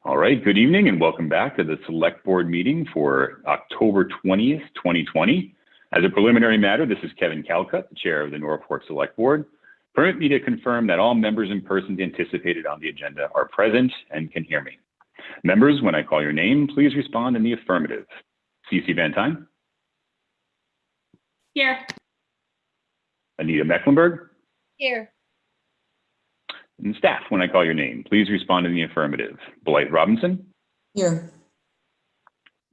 All right, good evening and welcome back to the Select Board meeting for October 20th, 2020. As a preliminary matter, this is Kevin Calcutt, the chair of the Norfolk Select Board. Permit me to confirm that all members and persons anticipated on the agenda are present and can hear me. Members, when I call your name, please respond in the affirmative. Cece Van Tine? Here. Anita Mecklenburg? Here. And staff, when I call your name, please respond in the affirmative. Blythe Robinson? Here.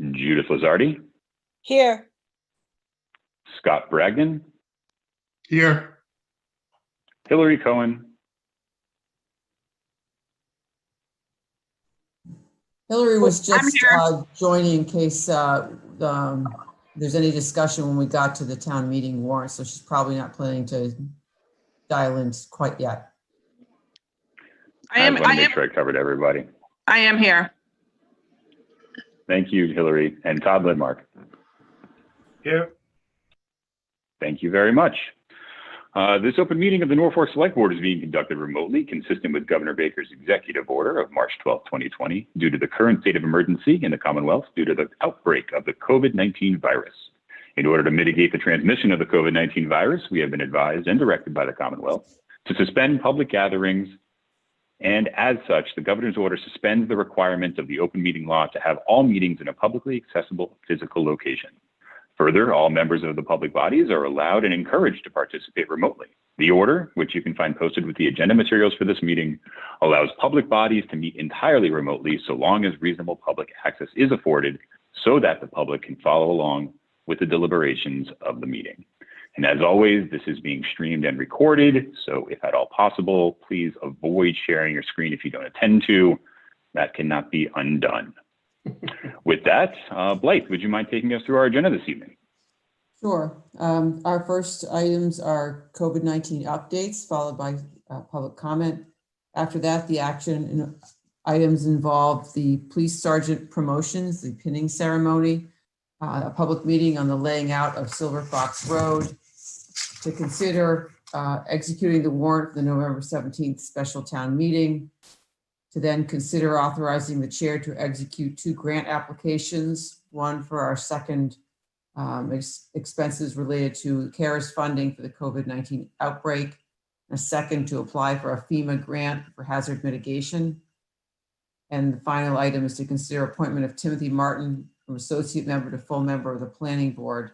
Judith Lazardi? Here. Scott Bragdon? Here. Hillary Cohen? Hillary was just here. joining in case there's any discussion when we got to the town meeting warrant, so she's probably not planning to dial in quite yet. I want to make sure I covered everybody. I am here. Thank you, Hillary. And Todd Lidmark? Here. Thank you very much. This open meeting of the Norfolk Select Board is being conducted remotely, consistent with Governor Baker's executive order of March 12, 2020, due to the current state of emergency in the Commonwealth due to the outbreak of the COVID-19 virus. In order to mitigate the transmission of the COVID-19 virus, we have been advised and directed by the Commonwealth to suspend public gatherings, and as such, the governor's order suspends the requirement of the open meeting law to have all meetings in a publicly accessible physical location. Further, all members of the public bodies are allowed and encouraged to participate remotely. The order, which you can find posted with the agenda materials for this meeting, allows public bodies to meet entirely remotely so long as reasonable public access is afforded so that the public can follow along with the deliberations of the meeting. And as always, this is being streamed and recorded, so if at all possible, please avoid sharing your screen if you don't intend to. That cannot be undone. With that, Blythe, would you mind taking us through our agenda this evening? Sure. Our first items are COVID-19 updates, followed by public comment. After that, the action items involve the police sergeant promotions, the pinning ceremony, a public meeting on the laying out of Silver Fox Road, to consider executing the warrant for the November 17th special town meeting, to then consider authorizing the chair to execute 2 grant applications, one for our second expenses related to CARES funding for the COVID-19 outbreak, and a second to apply for a FEMA grant for hazard mitigation. And the final item is to consider appointment of Timothy Martin from associate member to full member of the planning board.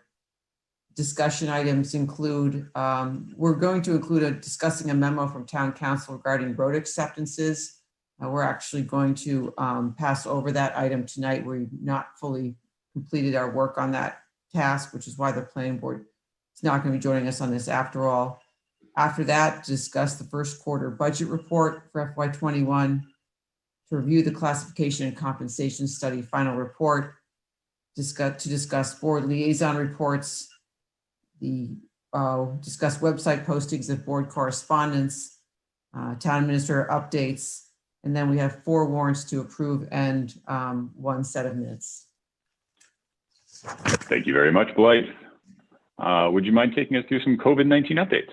Discussion items include, we're going to include discussing a memo from town council regarding road acceptances. We're actually going to pass over that item tonight. We've not fully completed our work on that task, which is why the planning board is not going to be joining us on this after all. After that, discuss the first quarter budget report for FY21, to review the classification and compensation study final report, to discuss board liaison reports, discuss website postings of board correspondence, town administrator updates, and then we have 4 warrants to approve and 1 set of minutes. Thank you very much, Blythe. Would you mind taking us through some COVID-19 updates?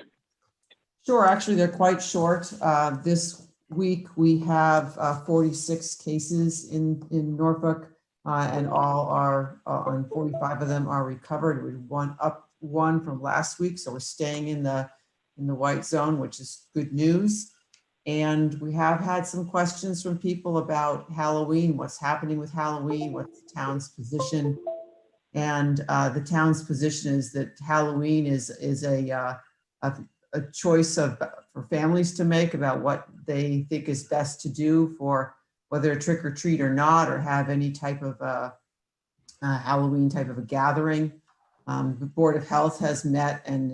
Sure, actually they're quite short. This week we have 46 cases in Norfolk, and all are, and 45 of them are recovered. We're one from last week, so we're staying in the white zone, which is good news. And we have had some questions from people about Halloween, what's happening with Halloween, what's the town's position. And the town's position is that Halloween is a choice for families to make about what they think is best to do for whether a trick or treat or not, or have any type of Halloween type of a gathering. The Board of Health has met and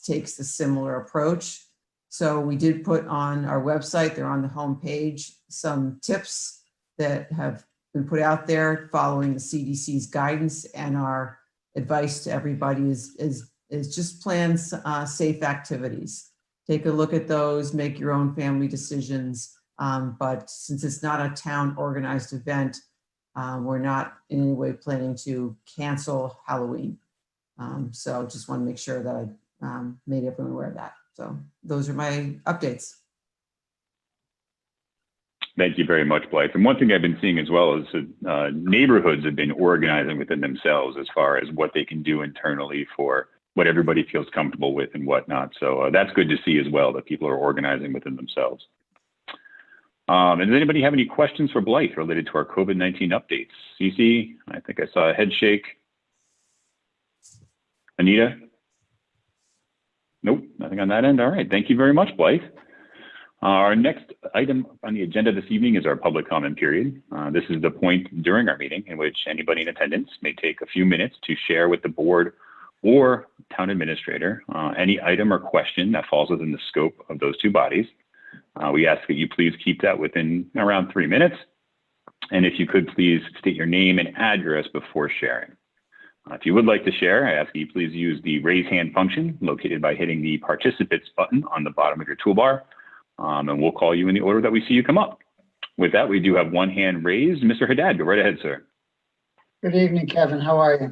takes the similar approach. So we did put on our website, they're on the home page, some tips that have been put out there following the CDC's guidance, and our advice to everybody is just plan safe activities. Take a look at those, make your own family decisions. But since it's not a town organized event, we're not in any way planning to cancel Halloween. So just want to make sure that I made everyone aware of that. So those are my updates. Thank you very much, Blythe. And one thing I've been seeing as well is that neighborhoods have been organizing within themselves as far as what they can do internally for what everybody feels comfortable with and whatnot. So that's good to see as well, that people are organizing within themselves. And does anybody have any questions for Blythe related to our COVID-19 updates? Cece, I think I saw a head shake. Anita? Nope, nothing on that end. All right, thank you very much, Blythe. Our next item on the agenda this evening is our public comment period. This is the point during our meeting in which anybody in attendance may take a few minutes to share with the board or town administrator any item or question that falls within the scope of those two bodies. We ask that you please keep that within around 3 minutes. And if you could please state your name and address before sharing. If you would like to share, I ask that you please use the raise hand function located by hitting the participants button on the bottom of your toolbar. And we'll call you in the order that we see you come up. With that, we do have one hand raised. Mr. Haddad, go right ahead, sir. Good evening, Kevin. How are you?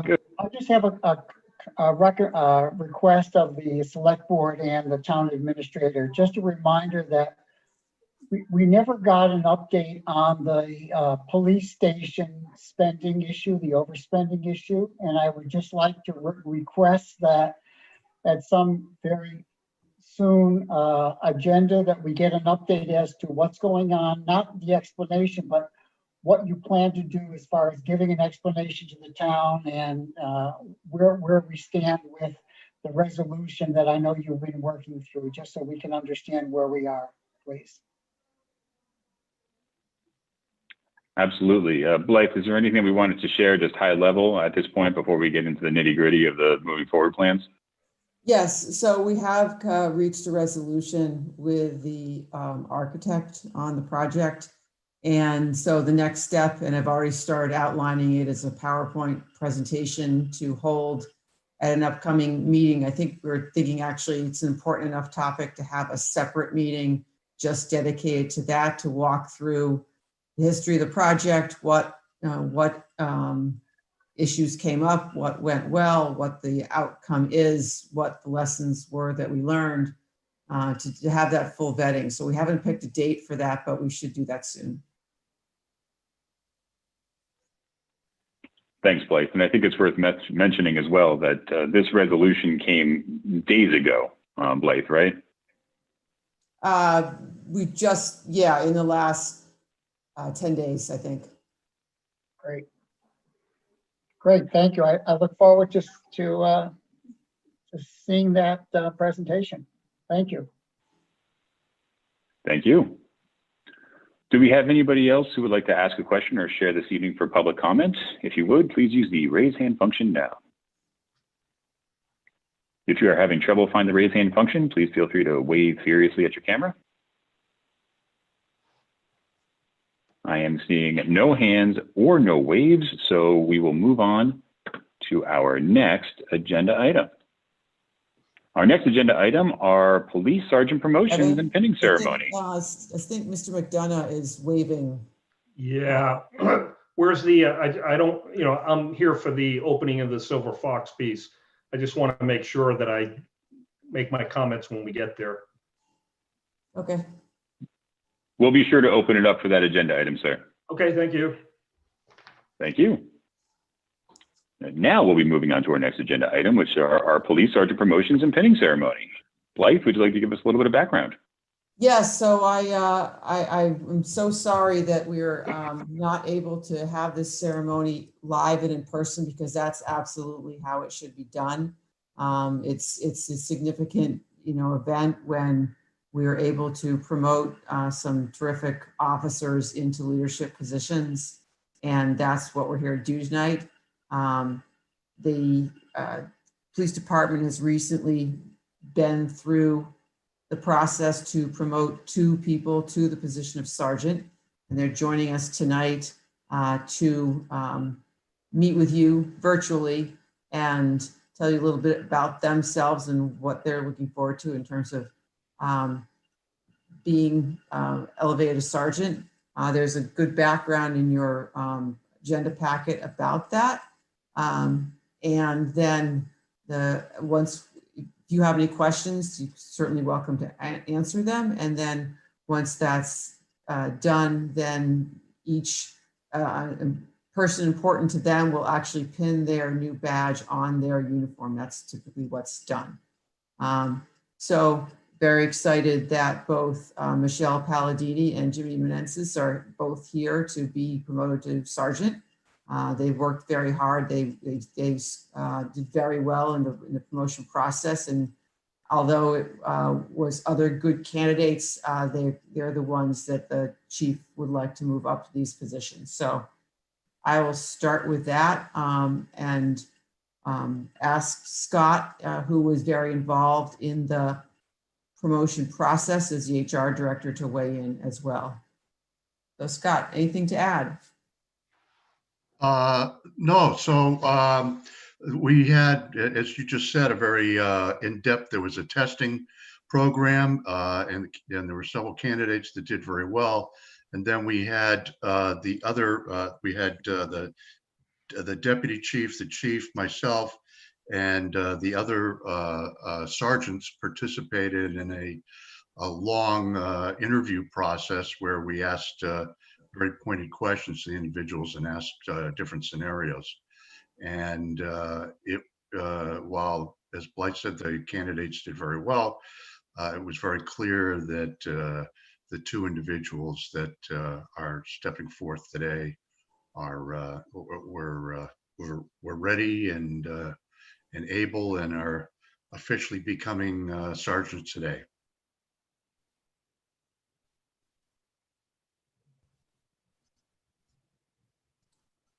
Good. I just have a request of the select board and the town administrator. Just a reminder that we never got an update on the police station spending issue, the overspending issue. And I would just like to request that at some very soon agenda that we get an update as to what's going on, not the explanation, but what you plan to do as far as giving an explanation to the town and where we stand with the resolution that I know you've been working through, just so we can understand where we are, please. Absolutely. Blythe, is there anything we wanted to share just high level at this point before we get into the nitty gritty of the moving forward plans? Yes, so we have reached a resolution with the architect on the project. And so the next step, and I've already started outlining it, is a PowerPoint presentation to hold at an upcoming meeting. I think we're thinking actually it's an important enough topic to have a separate meeting just dedicated to that, to walk through the history of the project, what issues came up, what went well, what the outcome is, what the lessons were that we learned, to have that full vetting. So we haven't picked a date for that, but we should do that soon. Thanks, Blythe. And I think it's worth mentioning as well that this resolution came days ago, Blythe, right? We just, yeah, in the last 10 days, I think. Great. Great, thank you. I look forward to seeing that presentation. Thank you. Thank you. Do we have anybody else who would like to ask a question or share this evening for public comment? If you would, please use the raise hand function now. If you are having trouble finding the raise hand function, please feel free to wave furiously at your camera. I am seeing no hands or no waves, so we will move on to our next agenda item. Our next agenda item are police sergeant promotions and pinning ceremony. I think Mr. McDonough is waving. Yeah. Where's the, I don't, I'm here for the opening of the Silver Fox piece. I just want to make sure that I make my comments when we get there. Okay. We'll be sure to open it up for that agenda item, sir. Okay, thank you. Thank you. And now we'll be moving on to our next agenda item, which are our police sergeant promotions and pinning ceremony. Blythe, would you like to give us a little bit of background? Yes, so I'm so sorry that we're not able to have this ceremony live and in person, because that's absolutely how it should be done. It's a significant, event when we're able to promote some terrific officers into leadership positions, and that's what we're here to do tonight. The police department has recently been through the process to promote 2 people to the position of sergeant, and they're joining us tonight to meet with you virtually and tell you a little bit about themselves and what they're looking forward to in terms of being elevated to sergeant. There's a good background in your agenda packet about that. And then once you have any questions, you're certainly welcome to answer them. And then once that's done, then each person important to them will actually pin their new badge on their uniform. That's typically what's done. So very excited that both Michelle Palladini and Jimmy Menensis are both here to be promoted to sergeant. They've worked very hard. They did very well in the promotion process. And although it was other good candidates, they're the ones that the chief would like to move up to these positions. So I will start with that and ask Scott, who was very involved in the promotion process as the HR director, to weigh in as well. So Scott, anything to add? No. So we had, as you just said, a very in-depth, there was a testing program and there were several candidates that did very well. And then we had the deputy chief, the chief, myself, and the other sergeants participated in a long interview process where we asked very pointed questions to the individuals and asked different scenarios. And while, as Blythe said, the candidates did very well, it was very clear that the two individuals that are stepping forth today are we're ready and able and are officially becoming sergeants today.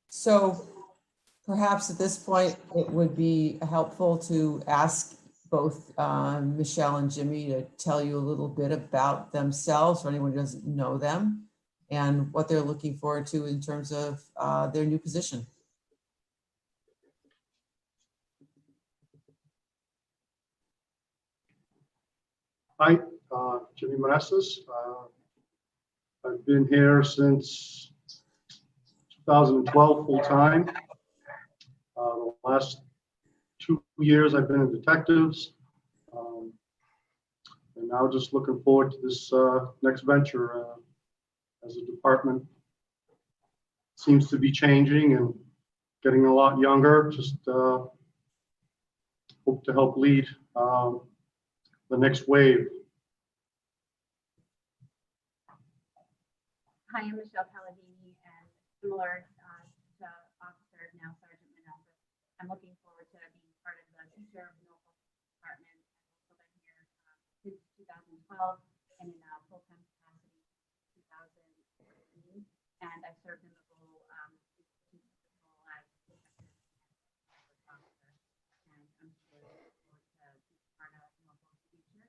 So perhaps at this point, it would be helpful to ask both Michelle and Jimmy to tell you a little bit about themselves for anyone who doesn't know them and what they're looking forward to in terms of their new position. Hi, Jimmy Menensis. I've been here since 2012 full-time. The last 2 years I've been in detectives. And now just looking forward to this next venture as a department. Seems to be changing and getting a lot younger. Just hope to help lead the next wave. Hi, I'm Michelle Palladini, and similar to Officer, now Sergeant Menensis, I'm looking forward to being part of the future of Norfolk Department. I've also been here since 2012 and in a full-time capacity since 2014, and I've served in the role as detective officer, and I'm really looking forward to being part of Norfolk's future.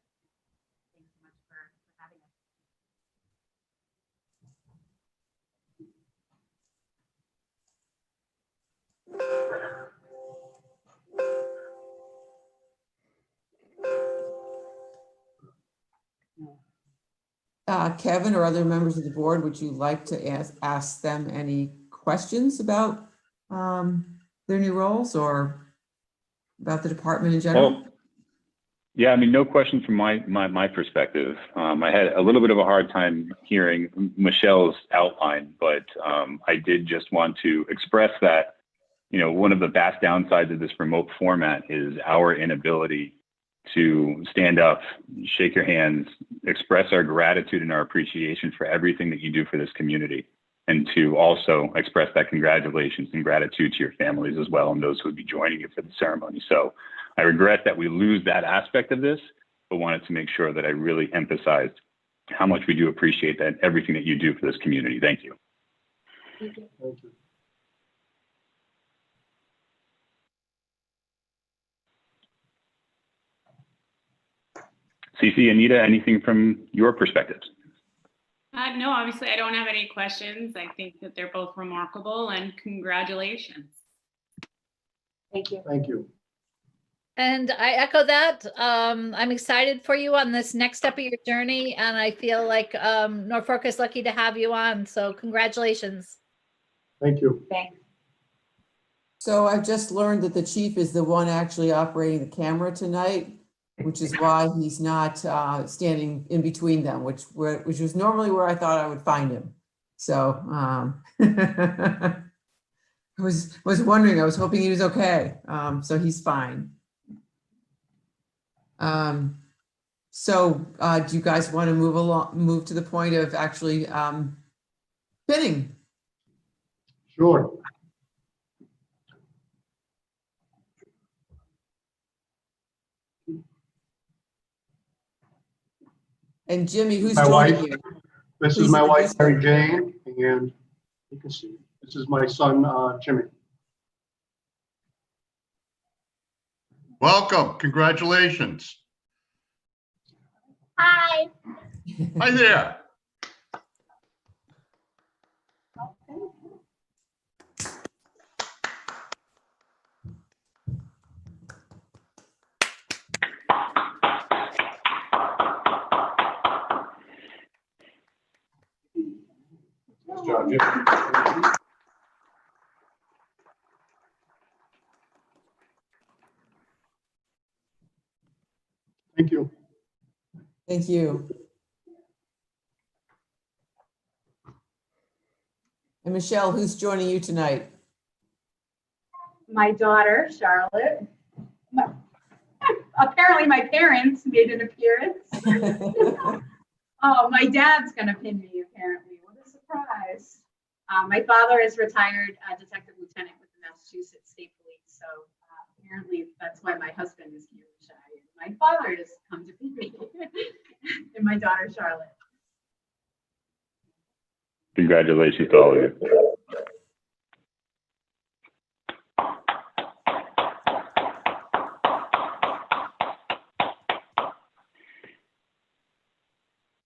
Thanks so much for having us. Kevin or other members of the board, would you like to ask them any questions about their new roles or about the department in general? Well, yeah, I mean, no question from my perspective. I had a little bit of a hard time hearing Michelle's outline, but I did just want to express that, you know, one of the vast downsides of this remote format is our inability to stand up, shake your hands, express our gratitude and our appreciation for everything that you do for this community, and to also express that congratulations and gratitude to your families as well and those who would be joining you for the ceremony. So I regret that we lose that aspect of this, but wanted to make sure that I really emphasized how much we do appreciate that, everything that you do for this community. Thank you. Thank you. Thank you. Cece, Anita, anything from your perspectives? No, obviously I don't have any questions. I think that they're both remarkable and congratulations. Thank you. Thank you. And I echo that. I'm excited for you on this next step of your journey, and I feel like Norfolk is lucky to have you on. So congratulations. Thank you. Thanks. So I've just learned that the chief is the one actually operating the camera tonight. which is why he's not standing in between them, which was normally where I thought I would find him. So I was wondering, I was hoping he was okay. So he's fine. So do you guys want to move to the point of actually pinning? Sure. And Jimmy, who's My joining wife. you? This Please is my wife, introduce Mary her. Jane, and you can see, this is my son, Jimmy. Welcome, congratulations. Hi. Hi there. Nice job, Jimmy. Thank you. Thank you. And Michelle, who's joining you tonight? My daughter, Charlotte. Apparently my parents made an appearance. Oh, my dad's gonna pin me apparently. What a surprise. My father is retired detective lieutenant with the Massachusetts State Police. So apparently that's why my husband is here shy. My father has come to pin me and my daughter, Charlotte. Congratulations to all of you.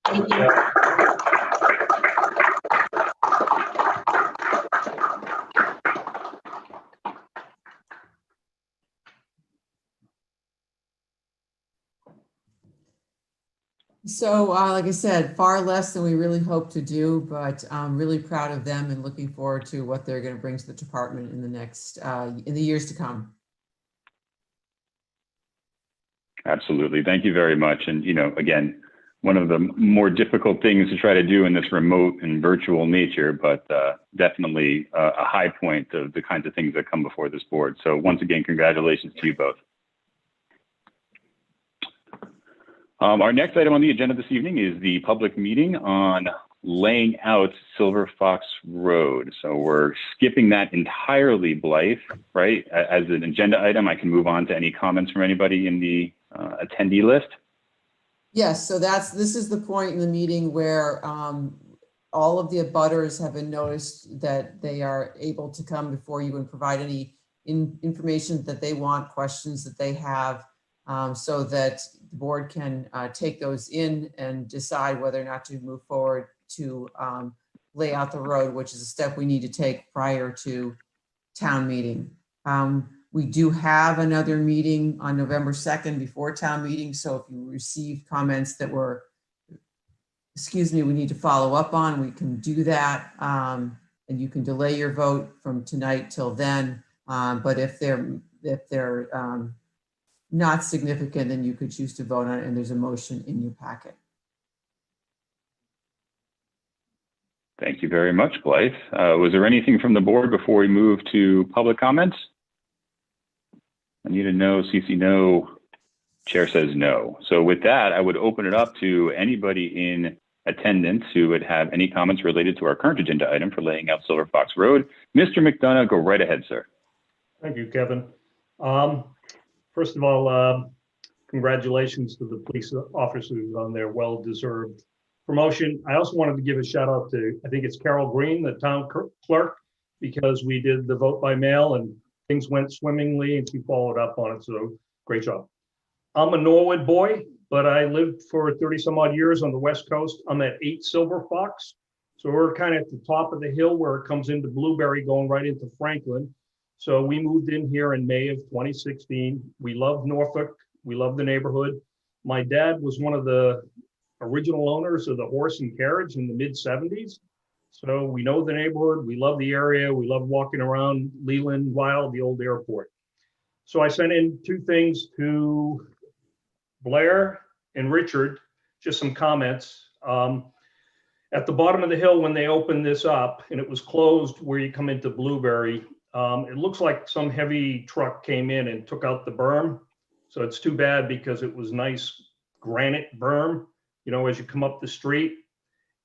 Thank you. So like I said, far less than we really hope to do, but I'm really proud of them and looking forward to what they're going to bring to the department in the next, in the years to come. Absolutely. Thank you very much. And, you know, again, one of the more difficult things to try to do in this remote and virtual nature, but definitely a high point of the kinds of things that come before this board. So once again, congratulations to you both. Our next item on the agenda this evening is the public meeting on laying out Silver Fox Road. So we're skipping that entirely, Blythe, right? As an agenda item, I can move on to any comments from anybody in the attendee list. Yes, so this is the point in the meeting where all of the abutters have been noticed that they are able to come before you and provide any information that they want, questions that they have, so that the board can take those in and decide whether or not to move forward to lay out the road, which is a step we need to take prior to town meeting. We do have another meeting on November 2nd before town meeting. So if you received comments that were, we need to follow up on, we can do that. And you can delay your vote from tonight till then. But if they're not significant, then you could choose to vote on it, and there's a motion in your packet. Thank you very much, Blythe. Was there anything from the board before we move to public comments? Anita, no. Cece, no. Chair says no. So with that, I would open it up to anybody in attendance who would have any comments related to our current agenda item for laying out Silver Fox Road. Mr. McDonough, go right ahead, sir. Thank you, Kevin. First of all, congratulations to the police officers on their well-deserved promotion. I also wanted to give a shout out to, I think it's Carol Green, the town clerk, because we did the vote by mail and things went swimmingly and she followed up on it. So great job. I'm a Norwood boy, but I lived for 30 some odd years on the West Coast. I'm at 8 Silver Fox. So we're kind of at the top of the hill where it comes into Blueberry going right into Franklin. So we moved in here in May of 2016. We love Norfolk. We love the neighborhood. My dad was one of the original owners of the Horse and Carriage in the mid 70s. So we know the neighborhood. We love the area. We love walking around Leland Wild, the old airport. So I sent in 2 things to Blair and Richard, just some comments. At the bottom of the hill, when they opened this up and it was closed where you come into Blueberry, it looks like some heavy truck came in and took out the berm. So it's too bad because it was nice granite berm, you know, as you come up the street,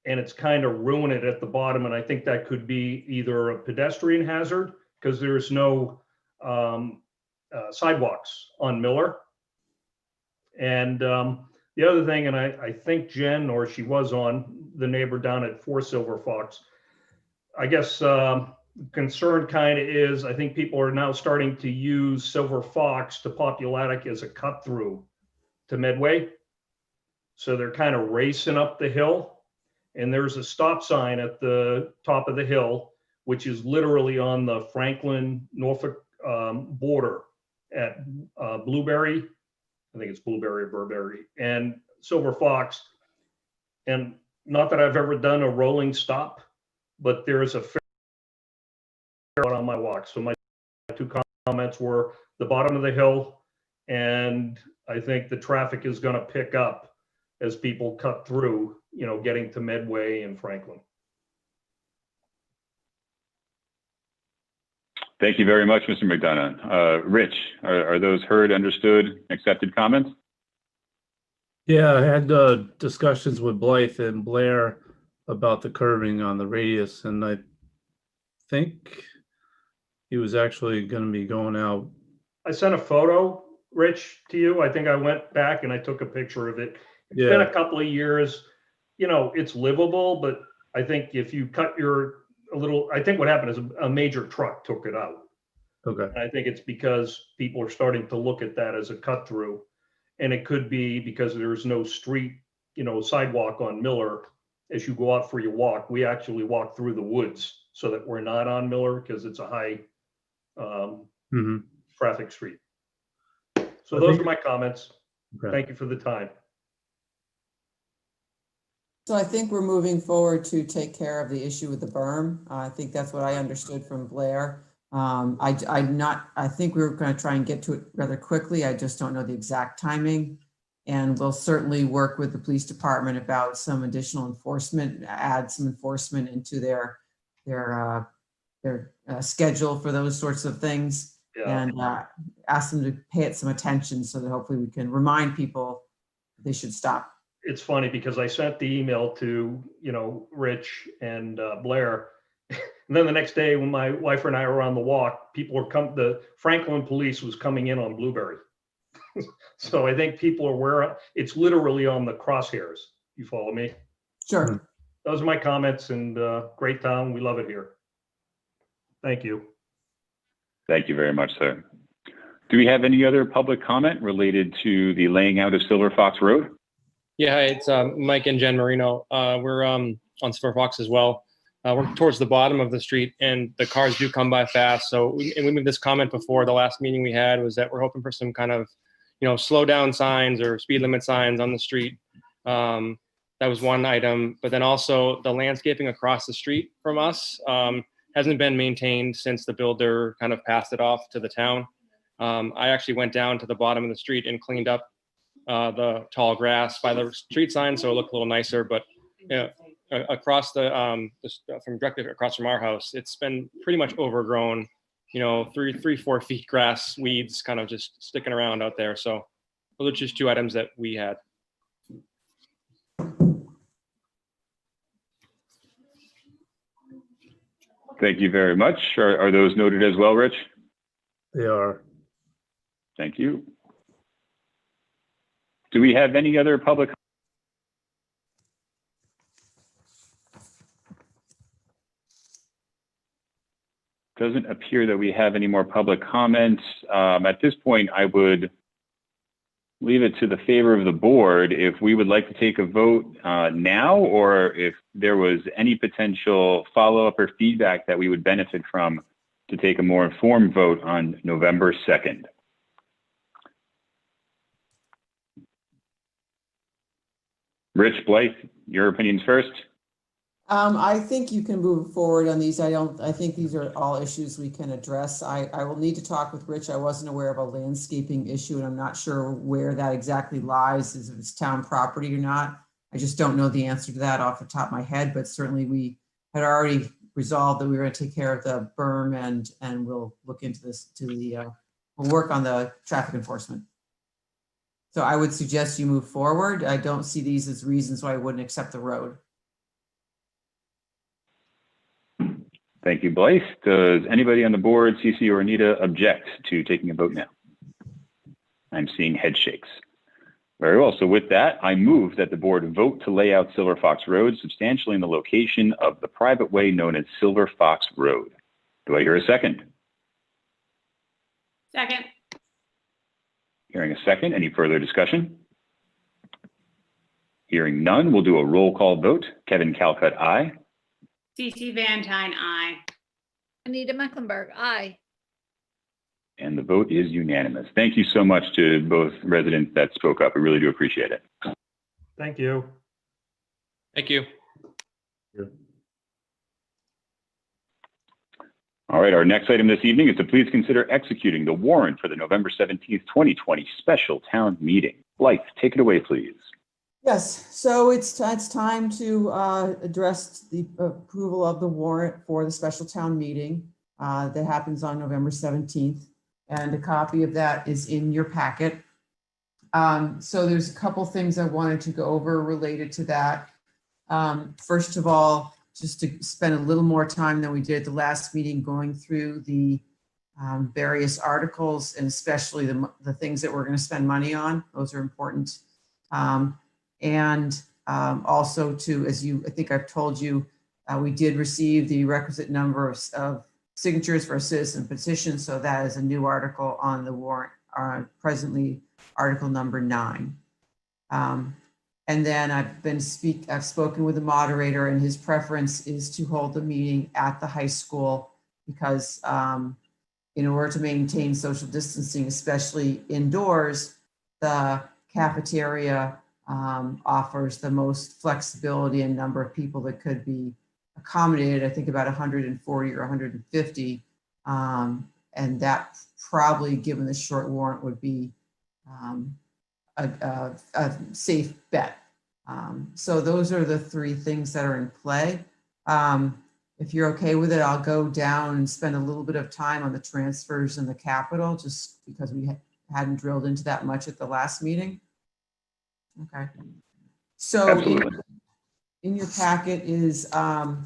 and it's kind of ruined it at the bottom. And I think that could be either a pedestrian hazard because there's no sidewalks on Miller. And the other thing, and I think Jen, or she was on, the neighbor down at 4 Silver Fox, I guess concern kind of is, I think people are now starting to use Silver Fox to Populatic as a cut through to Medway. So they're kind of racing up the hill, and there's a stop sign at the top of the hill, which is literally on the Franklin, Norfolk border at Blueberry. I think it's Blueberry or Burberry and Silver Fox. And not that I've ever done a rolling stop, but there is a fair amount on my walk. So my two comments were the bottom of the hill, and I think the traffic is going to pick up as people cut through, you know, getting to Medway and Franklin. Thank you very much, Mr. McDonough. Rich, are those heard, understood, accepted comments? Yeah, I had discussions with Blythe and Blair about the curving on the radius, and I think he was actually going to be going out. I sent a photo, Rich, to you. I think I went back and I took a picture of it. It's been a couple of years. You know, it's livable, but I think if you cut a little, I think what happened is a major truck took it out. Okay. And I think it's because people are starting to look at that as a cut through. And it could be because there's no street, you know, sidewalk on Miller. As you go out for your walk, we actually walk through the woods so that we're not on Miller because it's a high traffic street. So those are my comments. Okay. Thank you for the time. So I think we're moving forward to take care of the issue with the berm. I think that's what I understood from Blair. I think we were going to try and get to it rather quickly. I just don't know the exact timing. And we'll certainly work with the police department about some additional enforcement, add some enforcement into their schedule for those sorts of things. Yeah. And ask them to pay it some attention so that hopefully we can remind people they should stop. It's funny because I sent the email to, you know, Rich and Blair. And then the next day when my wife and I were on the walk, the Franklin police was coming in on Blueberry. So I think people are aware, it's literally on the crosshairs. You follow me? Sure. Those are my comments, and great town. We love it here. Thank you. Thank you very much, sir. Do we have any other public comment related to the laying out of Silver Fox Road? Yeah, hi, it's Mike and Jen Marino. We're on Silver Fox as well. We're towards the bottom of the street, and the cars do come by fast. So we made this comment before the last meeting we had, was that we're hoping for some kind of, you know, slow down signs or speed limit signs on the street. That was one item. But then also the landscaping across the street from us hasn't been maintained since the builder kind of passed it off to the town. I actually went down to the bottom of the street and cleaned up the tall grass by the street sign, so it looked a little nicer. But you know, across from directly across from our house, it's been pretty much overgrown. You know, 3-4 feet grass, weeds, kind of just sticking around out there. So those are just two items that we had. Thank you very much. Are those noted as well, Rich? They are. Thank you. Do we have any other public? Doesn't appear that we have any more public comments. At this point, I would leave it to the favor of the board if we would like to take a vote now, or if there was any potential follow-up or feedback that we would benefit from to take a more informed vote on November 2nd. Rich, Blythe, your opinions first. I think you can move forward on these. I think these are all issues we can address. I will need to talk with Rich. I wasn't aware of a landscaping issue and I'm not sure where that exactly lies, if it's town property or not. I just don't know the answer to that off the top of my head, but certainly we had already resolved that we were going to take care of the berm and we'll look into this we'll work on the traffic enforcement. So I would suggest you move forward. I don't see these as reasons why I wouldn't accept the road. Thank you, Blythe. Does anybody on the board, CC or Anita, object to taking a vote now? I'm seeing head shakes. Very well. So with that, I move that the board vote to lay out Silver Fox Road substantially in the location of the private way known as Silver Fox Road. Do I hear a second? Second. Hearing a second. Any further discussion? Hearing none, we'll do a roll call vote. Kevin Calcutt, aye. CC Van Tine, aye. Anita Mecklenburg, aye. And the vote is unanimous. Thank you so much to both residents that spoke up. We really do appreciate it. Thank you. Thank you. All right, our next item this evening is to please consider executing the warrant for the November 17th, 2020 special town meeting. Blythe, take it away, please. Yes, so it's time to address the approval of the warrant for the special town meeting that happens on November 17th. And a copy of that is in your packet. So there's a couple things I wanted to go over related to that. First of all, just to spend a little more time than we did at the last meeting going through the various articles and especially the things that we're going to spend money on. Those are important. And also to, I think I've told you, we did receive the requisite number of signatures for a citizen petition. So that is a new article on the warrant, presently article number 9. And then I've spoken with the moderator and his preference is to hold the meeting at the high school because in order to maintain social distancing, especially indoors, the cafeteria offers the most flexibility and number of people that could be accommodated. I think about 140 or 150. And that probably, given the short warrant, would be a safe bet. So those are the 3 things that are in play. If you're okay with it, I'll go down and spend a little bit of time on the transfers and the capital, just because we hadn't drilled into that much at the last meeting. Okay. So in your packet is a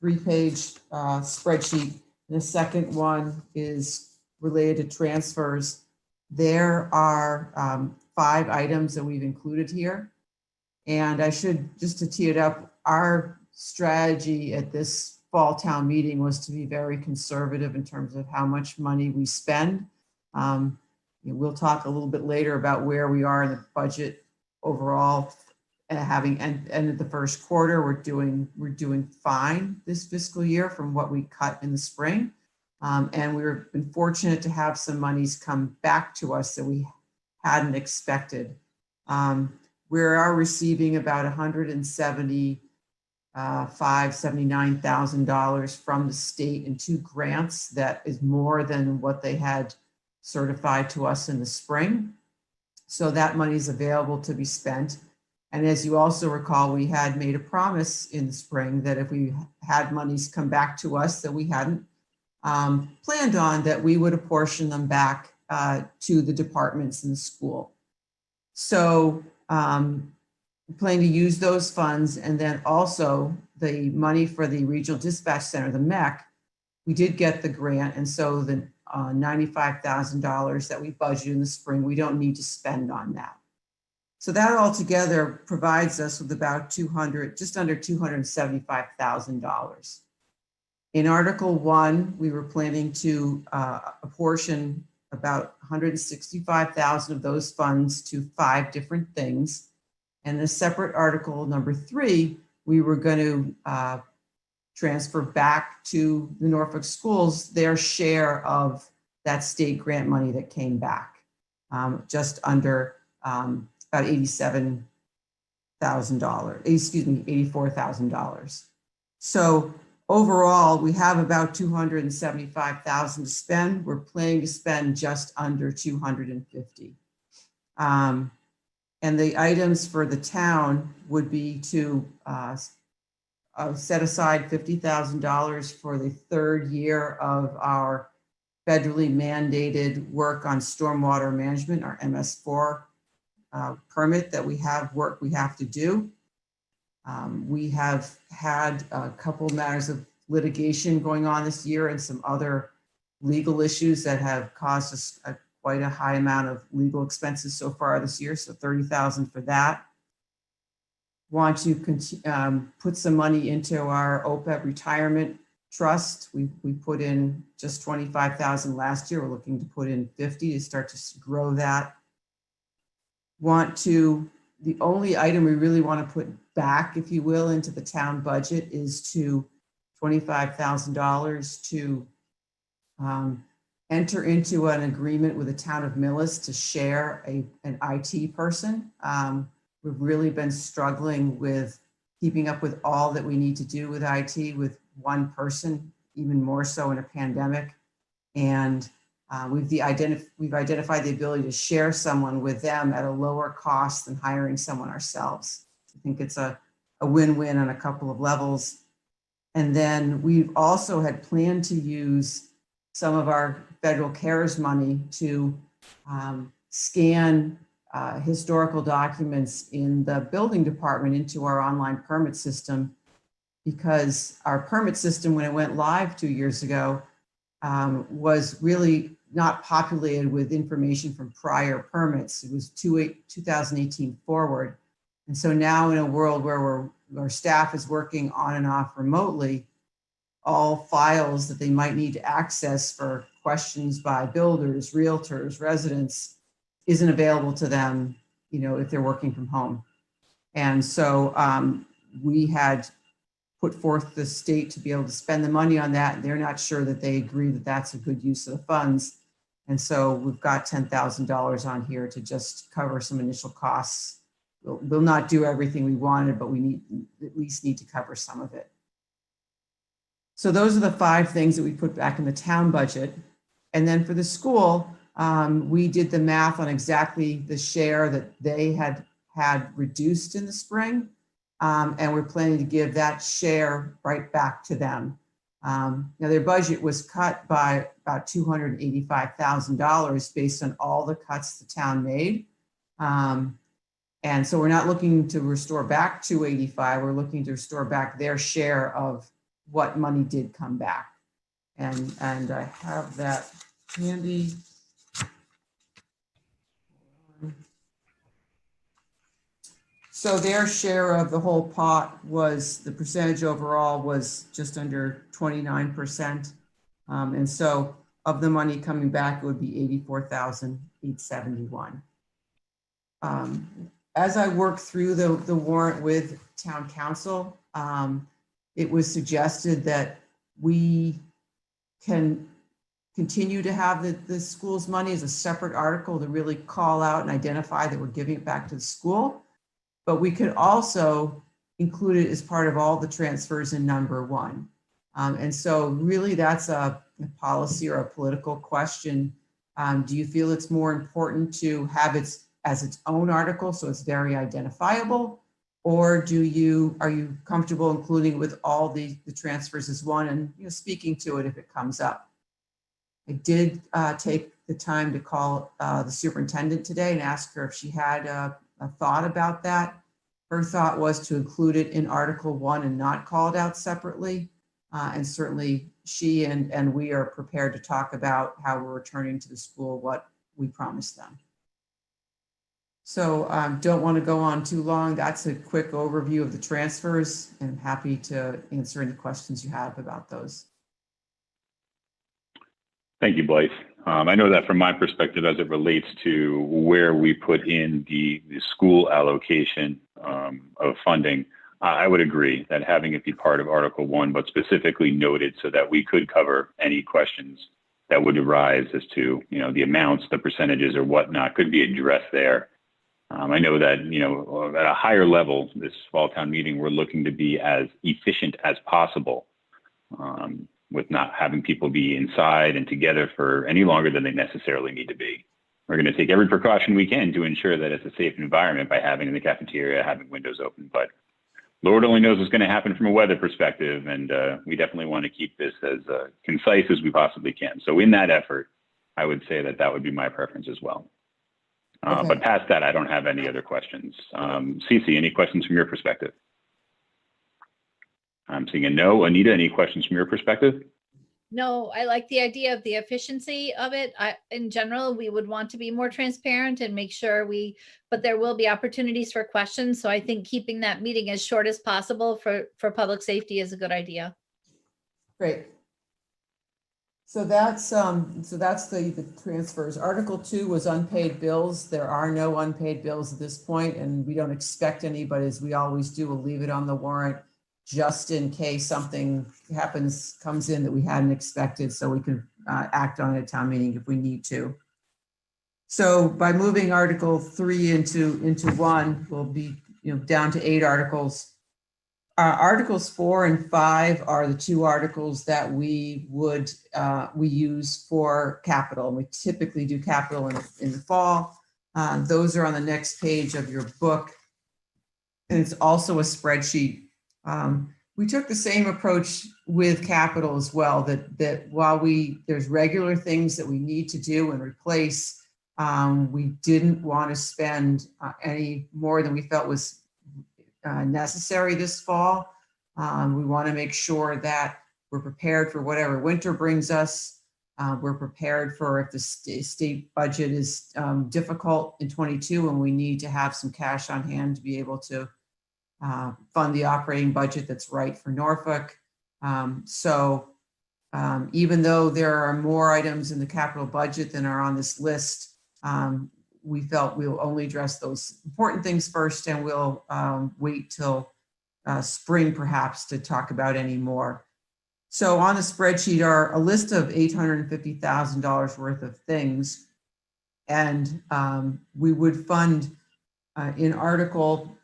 3-page spreadsheet. The second one is related to transfers. There are 5 items that we've included here. And I should, just to tee it up, our strategy at this fall town meeting was to be very conservative in terms of how much money we spend. We'll talk a little bit later about where we are in the budget overall. Having ended the first quarter, we're doing fine this fiscal year from what we cut in the spring. And we've been fortunate to have some monies come back to us that we hadn't expected. We are receiving about $79,000 from the state in 2 grants. That is more than what they had certified to us in the spring. So that money is available to be spent. And as you also recall, we had made a promise in the spring that if we had monies come back to us that we hadn't planned on, that we would apportion them back to the departments in the school. So we plan to use those funds, and then also the money for the Regional Dispatch Center, the MEC, we did get the grant, and so the $95,000 that we budgeted in the spring, we don't need to spend on that. So that altogether provides us with about just under $275,000. In Article 1, we were planning to apportion about $165,000 of those funds to 5 different things. And a separate article, number 3, we were going to transfer back to the Norfolk schools their share of that state grant money that came back, just under about $87,000. $84,000. So overall, we have about $275,000 to spend. We're planning to spend just under $250,000. And the items for the town would be to set aside $50,000 for the third year of our federally mandated work on stormwater management, our MS4 permit that we have to do. We have had a couple matters of litigation going on this year and some other legal issues that have caused us quite a high amount of legal expenses so far this year, so $30,000 for that. Want to put some money into our OPEB retirement trust. We put in just $25,000 last year. We're looking to put in $50,000 to start to grow that. The only item we really want to put back, if you will, into the town budget is to $25,000 to enter into an agreement with the town of Millis to share an IT person. We've really been struggling with keeping up with all that we need to do with IT with one person, even more so in a pandemic. And we've identified the ability to share someone with them at a lower cost than hiring someone ourselves. I think it's a win-win on a couple of levels. And then we've also had planned to use some of our federal CARES money to scan historical documents in the building department into our online permit system, because our permit system, when it went live 2 years ago, was really not populated with information from prior permits. It was 2018 forward. And so now in a world where our staff is working on and off remotely, all files that they might need to access for questions by builders, realtors, residents isn't available to them, if they're working from home. And so we had put forth the state to be able to spend the money on that. They're not sure that they agree that that's a good use of the funds. And so we've got $10,000 on here to just cover some initial costs. We'll not do everything we wanted, but we at least need to cover some of it. So those are the 5 things that we put back in the town budget. And then for the school, we did the math on exactly the share that they had reduced in the spring. And we're planning to give that share right back to them. Now their budget was cut by about $285,000 based on all the cuts the town made. And so we're not looking to restore back $285,000, we're looking to restore back their share of what money did come back. And I have that handy. So their share of the whole pot was, the percentage overall was just under 29%. And so of the money coming back, it would be $84,871. As I worked through the warrant with town council, it was suggested that we can continue to have the school's money as a separate article to really call out and identify that we're giving it back to the school. But we could also include it as part of all the transfers in number 1. And so really that's a policy or a political question. Do you feel it's more important to have it as its own article so it's very identifiable? Or are you comfortable including with all the transfers as one and speaking to it if it comes up? I did take the time to call the superintendent today and ask her if she had a thought about that. Her thought was to include it in Article 1 and not call it out separately. And certainly she and we are prepared to talk about how we're returning to the school what we promised them. So don't want to go on too long. That's a quick overview of the transfers, and I'm happy to answer any questions you have about those. Thank you, Blythe. I know that from my perspective, as it relates to where we put in the school allocation of funding, I would agree that having it be part of Article 1, but specifically noted so that we could cover any questions that would arise as to, the amounts, the percentages or whatnot could be addressed there. I know that, at a higher level, this fall town meeting, we're looking to be as efficient as possible, with not having people be inside and together for any longer than they necessarily need to be. We're going to take every precaution we can to ensure that it's a safe environment by having in the cafeteria, having windows open, but Lord only knows what's going to happen from a weather perspective, and we definitely want to keep this as concise as we possibly can. So in that effort, I would say that would be my preference as well. Okay. But past that, I don't have any other questions. Cece, any questions from your perspective? I'm seeing a no. Anita, any questions from your perspective? No, I like the idea of the efficiency of it. In general, we would want to be more transparent and make sure but there will be opportunities for questions. So I think keeping that meeting as short as possible for public safety is a good idea. Great. So that's the transfers. Article 2 was unpaid bills. There are no unpaid bills at this point, and we don't expect any, but as we always do, we'll leave it on the warrant just in case something comes in that we hadn't expected, so we can act on it at town meeting if we need to. So by moving Article 3 into 1, we'll be down to 8 articles. Articles 4 and 5 are the 2 articles that we use for capital. We typically do capital in the fall. Those are on the next page of your book, and it's also a spreadsheet. We took the same approach with capital as well, that while there's regular things that we need to do and replace, we didn't want to spend any more than we felt was necessary this fall. We want to make sure that we're prepared for whatever winter brings us. We're prepared for if the state budget is difficult in 22 and we need to have some cash on hand to be able to fund the operating budget that's right for Norfolk. So even though there are more items in the capital budget than are on this list, we felt we'll only address those important things first, and we'll wait till spring perhaps to talk about any more. So on the spreadsheet are a list of $850,000 worth of things, and we would fund in Article,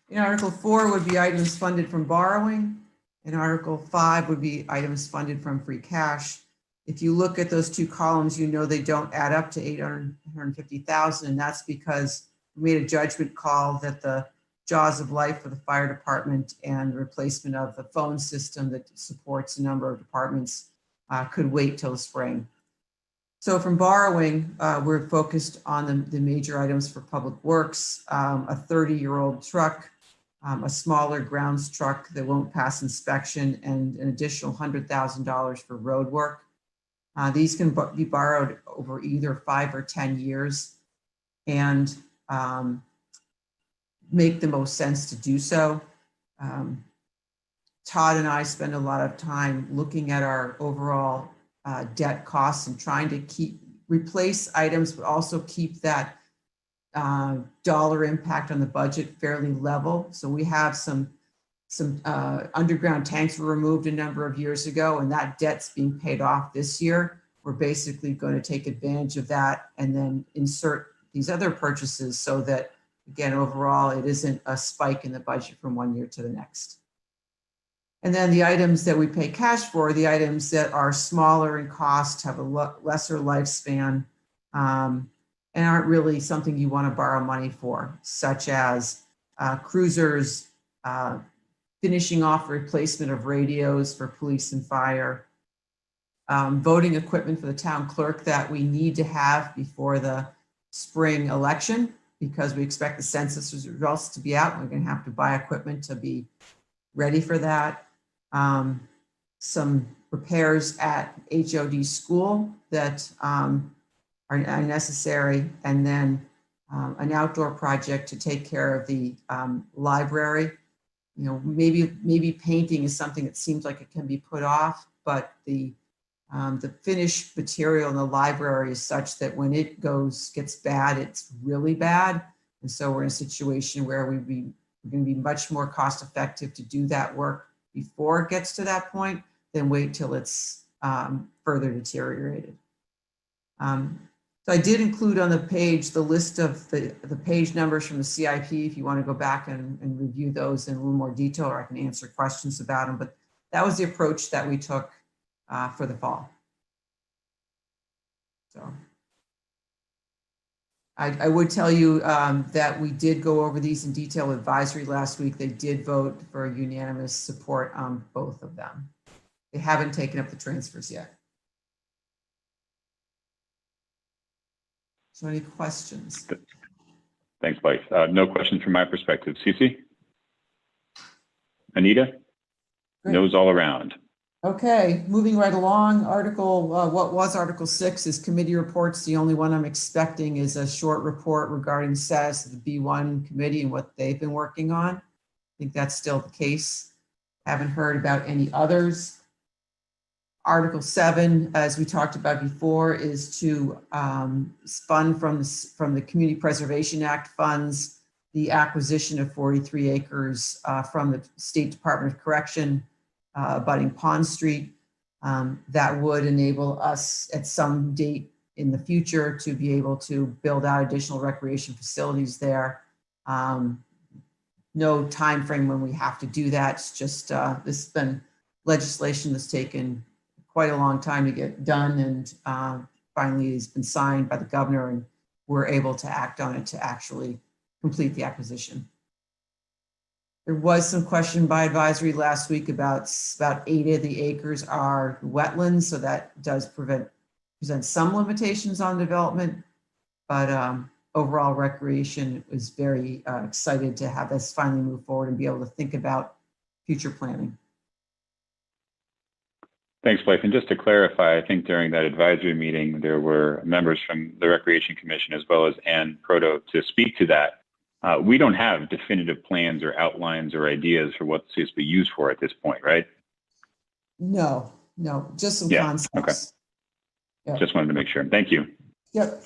in Article 4 would be items funded from borrowing, and Article 5 would be items funded from free cash. If you look at those 2 columns, they don't add up to $850,000, and that's because we made a judgment call that the jaws of life for the fire department and the replacement of the phone system that supports a number of departments could wait till the spring. So from borrowing, we're focused on the major items for public works, a 30-year-old truck, a smaller grounds truck that won't pass inspection, and an additional $100,000 for road work. These can be borrowed over either 5 or 10 years and make the most sense to do so. Todd and I spend a lot of time looking at our overall debt costs and trying to replace items, but also keep that dollar impact on the budget fairly level. So we have some underground tanks were removed a number of years ago, and that debt's being paid off this year. We're basically going to take advantage of that and then insert these other purchases so that, again, overall, it isn't a spike in the budget from one year to the next. And then the items that we pay cash for, the items that are smaller in cost, have a lesser lifespan, and aren't really something you want to borrow money for, such as cruisers, finishing off replacement of radios for police and fire, voting equipment for the town clerk that we need to have before the spring election, because we expect the census results to be out. We're going to have to buy equipment to be ready for that. Some repairs at HOD school that are necessary, and then an outdoor project to take care of the library. Maybe painting is something that seems like it can be put off, but the finished material in the library is such that when it gets bad, it's really bad. And so we're in a situation where we're going to be much more cost effective to do that work before it gets to that point than wait till it's further deteriorated. So I did include on the page the list of the page numbers from the CIP if you want to go back and review those in a little more detail, or I can answer questions about them. But that was the approach that we took for the fall. So I would tell you that we did go over these in detail advisory last week. They did vote for unanimous support on both of them. They haven't taken up the transfers yet. So any questions? Thanks, Blythe. No questions from my perspective. Cece? Anita? Great. No's all around. Okay, moving right along. What was Article 6 is committee reports. The only one I'm expecting is a short report regarding the status of the B1 committee and what they've been working on. I think that's still the case. Haven't heard about any others. Article 7, as we talked about before, is to fund from the Community Preservation Act funds the acquisition of 43 acres from the State Department of Correction abutting Pond Street. That would enable us at some date in the future to be able to build out additional recreation facilities there. No time frame when we have to do that. It's just this has been legislation that's taken quite a long time to get done, and finally has been signed by the governor, and we're able to act on it to actually complete the acquisition. There was some question by advisory last week about 8 of the acres are wetlands, so that does present some limitations on development, but overall recreation is very excited to have this finally move forward and be able to think about future planning. Thanks, Blythe. And just to clarify, I think during that advisory meeting, there were members from the Recreation Commission as well as Ann Proto to speak to that. We don't have definitive plans or outlines or ideas for what this is to be used for at this point, right? No, just some concepts. Okay. Yep. Just wanted to make sure. Thank you. Yep.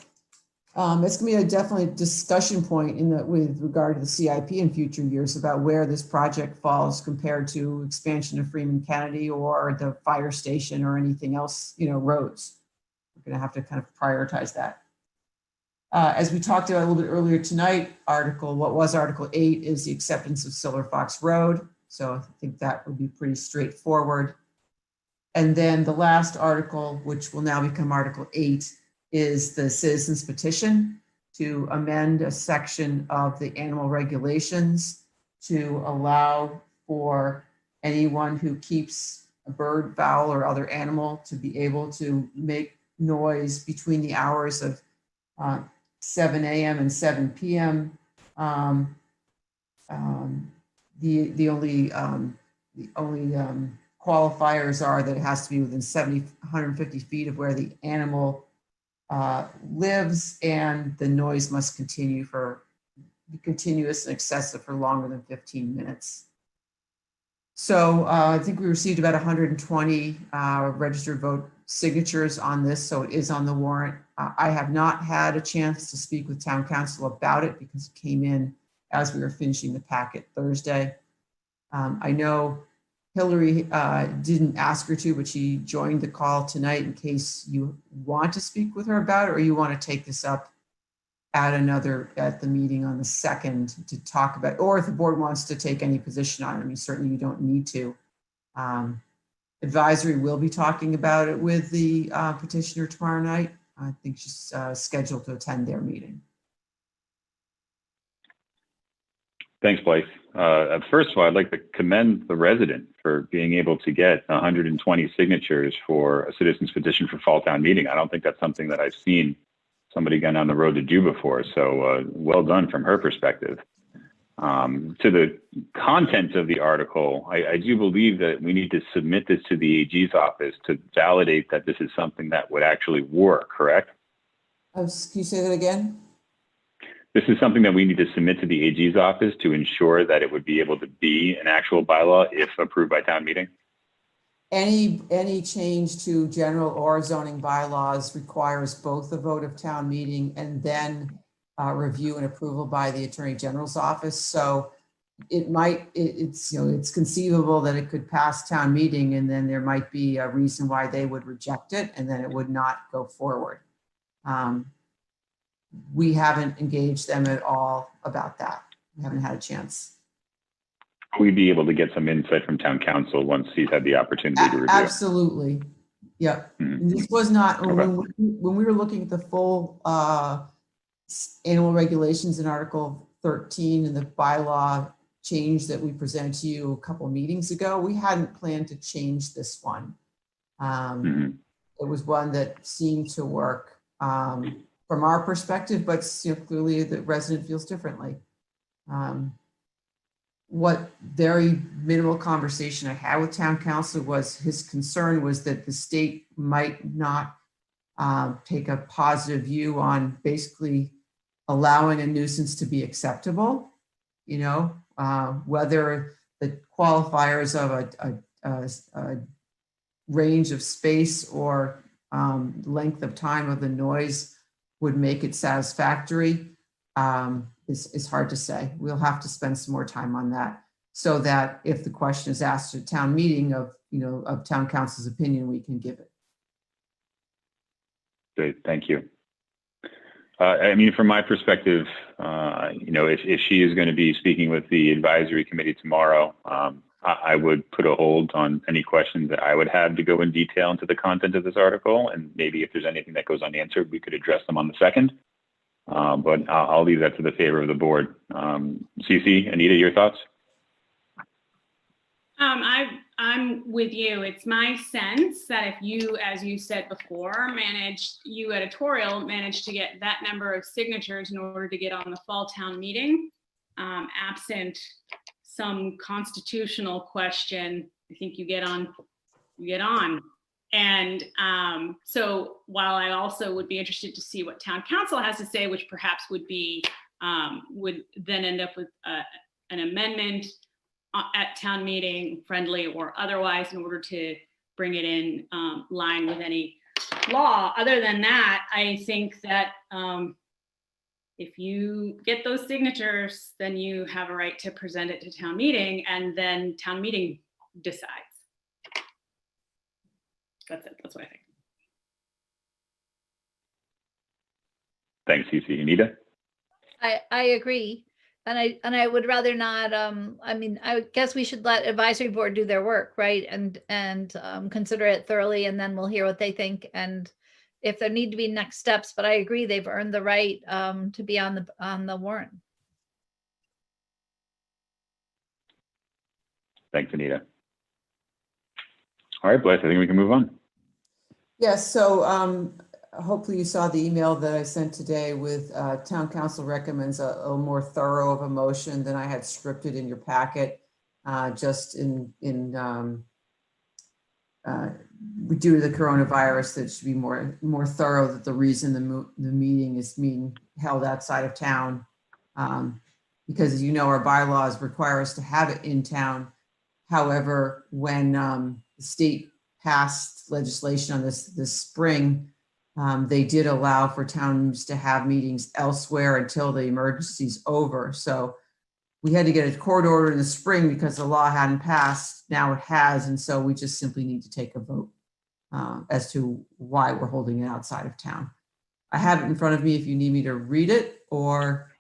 It's going to be a definitely discussion point with regard to the CIP in future years about where this project falls compared to expansion of Freeman Kennedy or the fire station or anything else, roads. We're going to have to kind of prioritize that. As we talked about a little bit earlier tonight, Article 8 is the acceptance of Silver Fox Road. So I think that would be pretty straightforward. And then the last article, which will now become Article 8, is the citizens petition to amend a section of the animal regulations to allow for anyone who keeps a bird, fowl, or other animal to be able to make noise between the hours of 7 a.m. and 7 p.m. The only qualifiers are that it has to be within 150 feet of where the animal lives, and the noise must be continuous and excessive for longer than 15 minutes. So I think we received about 120 registered vote signatures on this, so it is on the warrant. I have not had a chance to speak with town council about it because it came in as we were finishing the packet Thursday. I know Hillary didn't ask her to, but she joined the call tonight in case you want to speak with her about it, or you want to take this up at the meeting on the 2nd to talk about, or if the board wants to take any position on it. I mean, certainly you don't need to. Advisory will be talking about it with the petitioner tomorrow night. I think she's scheduled to attend their meeting. Thanks, Blythe. First of all, I'd like to commend the resident for being able to get 120 signatures for a citizen's petition for fall town meeting. I don't think that's something that I've seen somebody gone down the road to do before. So well done from her perspective. To the content of the article, I do believe that we need to submit this to the AG's office to validate that this is something that would actually work, correct? Can you say that again? This is something that we need to submit to the AG's office to ensure that it would be able to be an actual bylaw if approved by town meeting. Any change to general or zoning bylaws requires both a vote of town meeting and then review and approval by the Attorney General's office. So it's conceivable that it could pass town meeting, and then there might be a reason why they would reject it, and then it would not go forward. We haven't engaged them at all about that. We haven't had a chance. We'd be able to get some insight from town council once he's had the opportunity to review. Absolutely. Yeah. Mhm. This was not, Okay. when we were looking at the full annual regulations in Article 13 and the bylaw change that we presented to you a couple meetings ago, we hadn't planned to change this one. Mhm. It was one that seemed to work from our perspective, but clearly the resident feels differently. What very minimal conversation I had with town council was his concern was that the state might not take a positive view on basically allowing a nuisance to be acceptable, whether the qualifiers of a range of space or length of time of the noise would make it satisfactory is hard to say. We'll have to spend some more time on that so that if the question is asked at town meeting of town council's opinion, we can give it. Great, thank you. I mean, from my perspective, if she is going to be speaking with the advisory committee tomorrow, I would put a hold on any questions that I would have to go in detail into the content of this article. And maybe if there's anything that goes unanswered, we could address them on the second. But I'll leave that to the favor of the board. Cece, Anita, your thoughts? I'm with you. It's my sense that if you, as you said before, editorial managed to get that number of signatures in order to get on the fall town meeting, absent some constitutional question, I think you get on. And so while I also would be interested to see what town council has to say, which perhaps would then end up with an amendment at town meeting, friendly or otherwise, in order to bring it in line with any law. Other than that, I think that if you get those signatures, then you have a right to present it to town meeting, and then town meeting decides. That's it. That's what I think. Thanks, Cece. Anita? I agree. And I would rather not, I guess we should let advisory board do their work, right? And consider it thoroughly, and then we'll hear what they think. And if there need to be next steps, but I agree, they've earned the right to be on the warrant. Thanks, Anita. All right, Blythe, I think we can move on. Yes, so hopefully you saw the email that I sent today with town council recommends a little more thorough of a motion than I had scripted in your packet. Just due to the coronavirus, that should be more thorough, that the reason the meeting is being held outside of town. Because as you know, our bylaws require us to have it in town. However, when the state passed legislation on this spring, they did allow for towns to have meetings elsewhere until the emergency's over. So we had to get a court order in the spring because the law hadn't passed. Now it has, and so we just simply need to take a vote as to why we're holding it outside of town. I have it in front of me if you need me to read it, or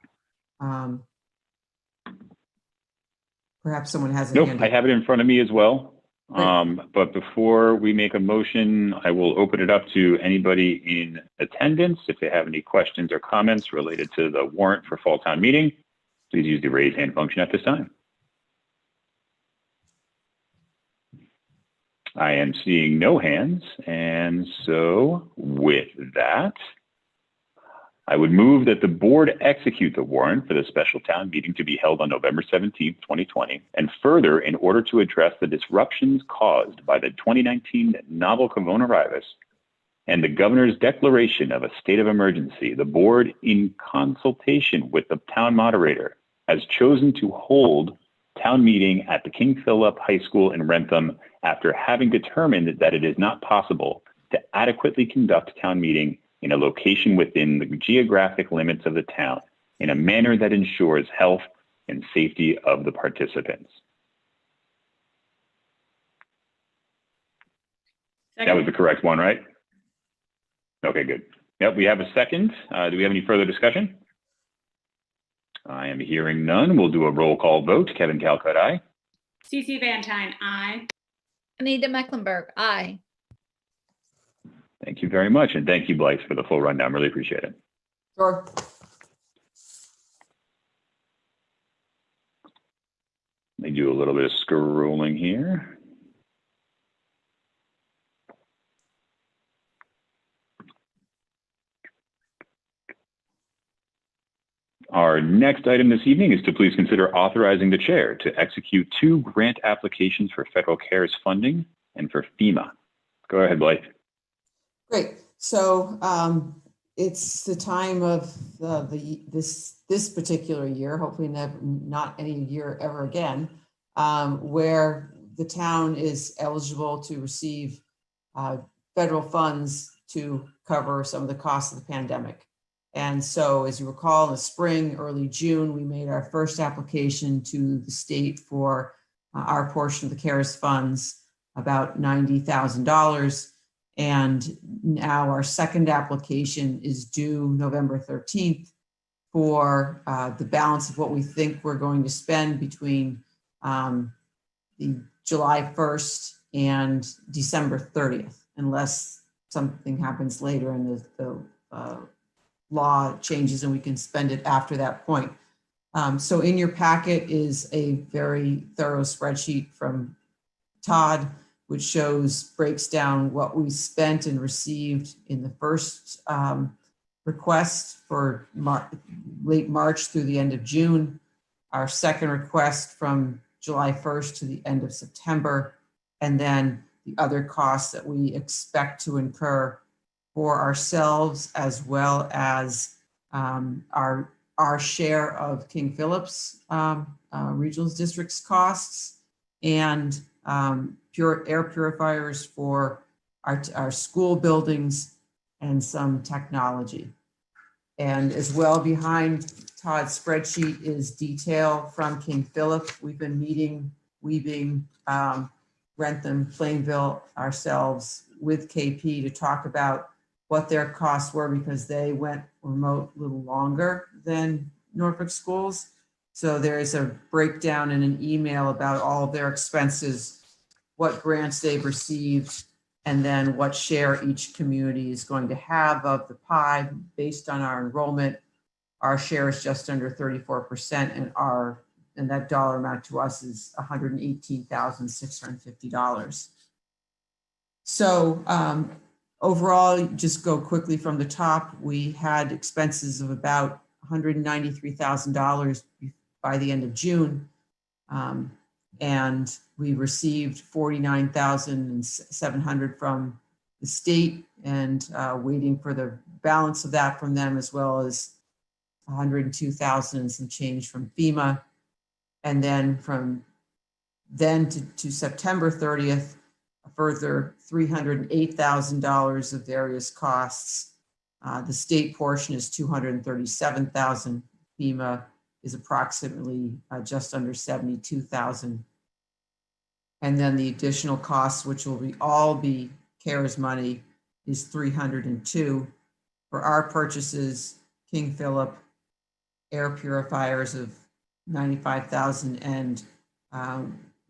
perhaps someone has it. Nope, I have it in front of me as well. But before we make a motion, I will open it up to anybody in attendance. If they have any questions or comments related to the warrant for fall town meeting, please use the raise hand function at this time. I am seeing no hands, and so with that, I would move that the board execute the warrant for the special town meeting to be held on November 17th, 2020, and further, in order to address the disruptions caused by the 2019 novel coronavirus and the governor's declaration of a state of emergency, the board, in consultation with the town moderator, has chosen to hold town meeting at the King Philip High School in Rentham after having determined that it is not possible to adequately conduct town meeting in a location within the geographic limits of the town in a manner that ensures health and safety of the participants. That was the correct one, right? Okay, good. Yep, we have a second. Do we have any further discussion? I am hearing none. We'll do a roll call vote. Kevin Calcutt, aye. CC Van Tine, aye. Anita Mecklenburg, aye. Thank you very much. And thank you, Blythe, for the full rundown. Really appreciate it. Sure. Let me do a little bit of scrolling here. Our next item this evening is to please consider authorizing the chair to execute 2 grant applications for federal CARES funding and for FEMA. Go ahead, Blythe. Great. So it's the time of this particular year, hopefully not any year ever again, where the town is eligible to receive federal funds to cover some of the costs of the pandemic. And so, as you recall, in the spring, early June, we made our first application to the state for our portion of the CARES funds, about $90,000. And now our second application is due November 13th for the balance of what we think we're going to spend between the July 1st and December 30th, unless something happens later and the law changes and we can spend it after that point. So in your packet is a very thorough spreadsheet from Todd, which breaks down what we spent and received in the first request for late March through the end of June, our second request from July 1st to the end of September, and then the other costs that we expect to incur for ourselves, as well as our share of King Philip's Regional District's costs, and air purifiers for our school buildings and some technology. And as well behind Todd's spreadsheet is detail from King Philip. We've been meeting, Rentham, Plainville ourselves with KP to talk about what their costs were, because they went remote a little longer than Norfolk schools. So there is a breakdown in an email about all of their expenses, what grants they've received, and then what share each community is going to have of the pie based on our enrollment. Our share is just under 34%, and that dollar amount to us is $118,650. So overall, just go quickly from the top, we had expenses of about $193,000 by the end of June. And we received $49,700 from the state, and waiting for the balance of that from them, as well as $102,000 and some change from FEMA. And then from then to September 30th, a further $308,000 of various costs. The state portion is $237,000. FEMA is approximately just under $72,000. And then the additional costs, which will all be CARES money, is $302,000 for our purchases. King Philip, air purifiers of $95,000, and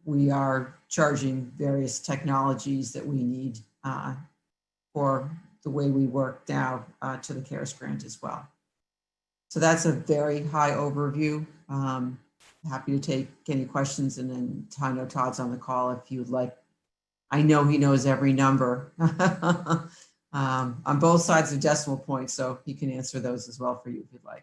we are charging various technologies that we need for the way we work now to the CARES grant as well. So that's a very high overview. Happy to take any questions, and then I know Todd's on the call if you'd like. I know he knows every number on both sides of decimal point, so he can answer those as well for you if you'd like.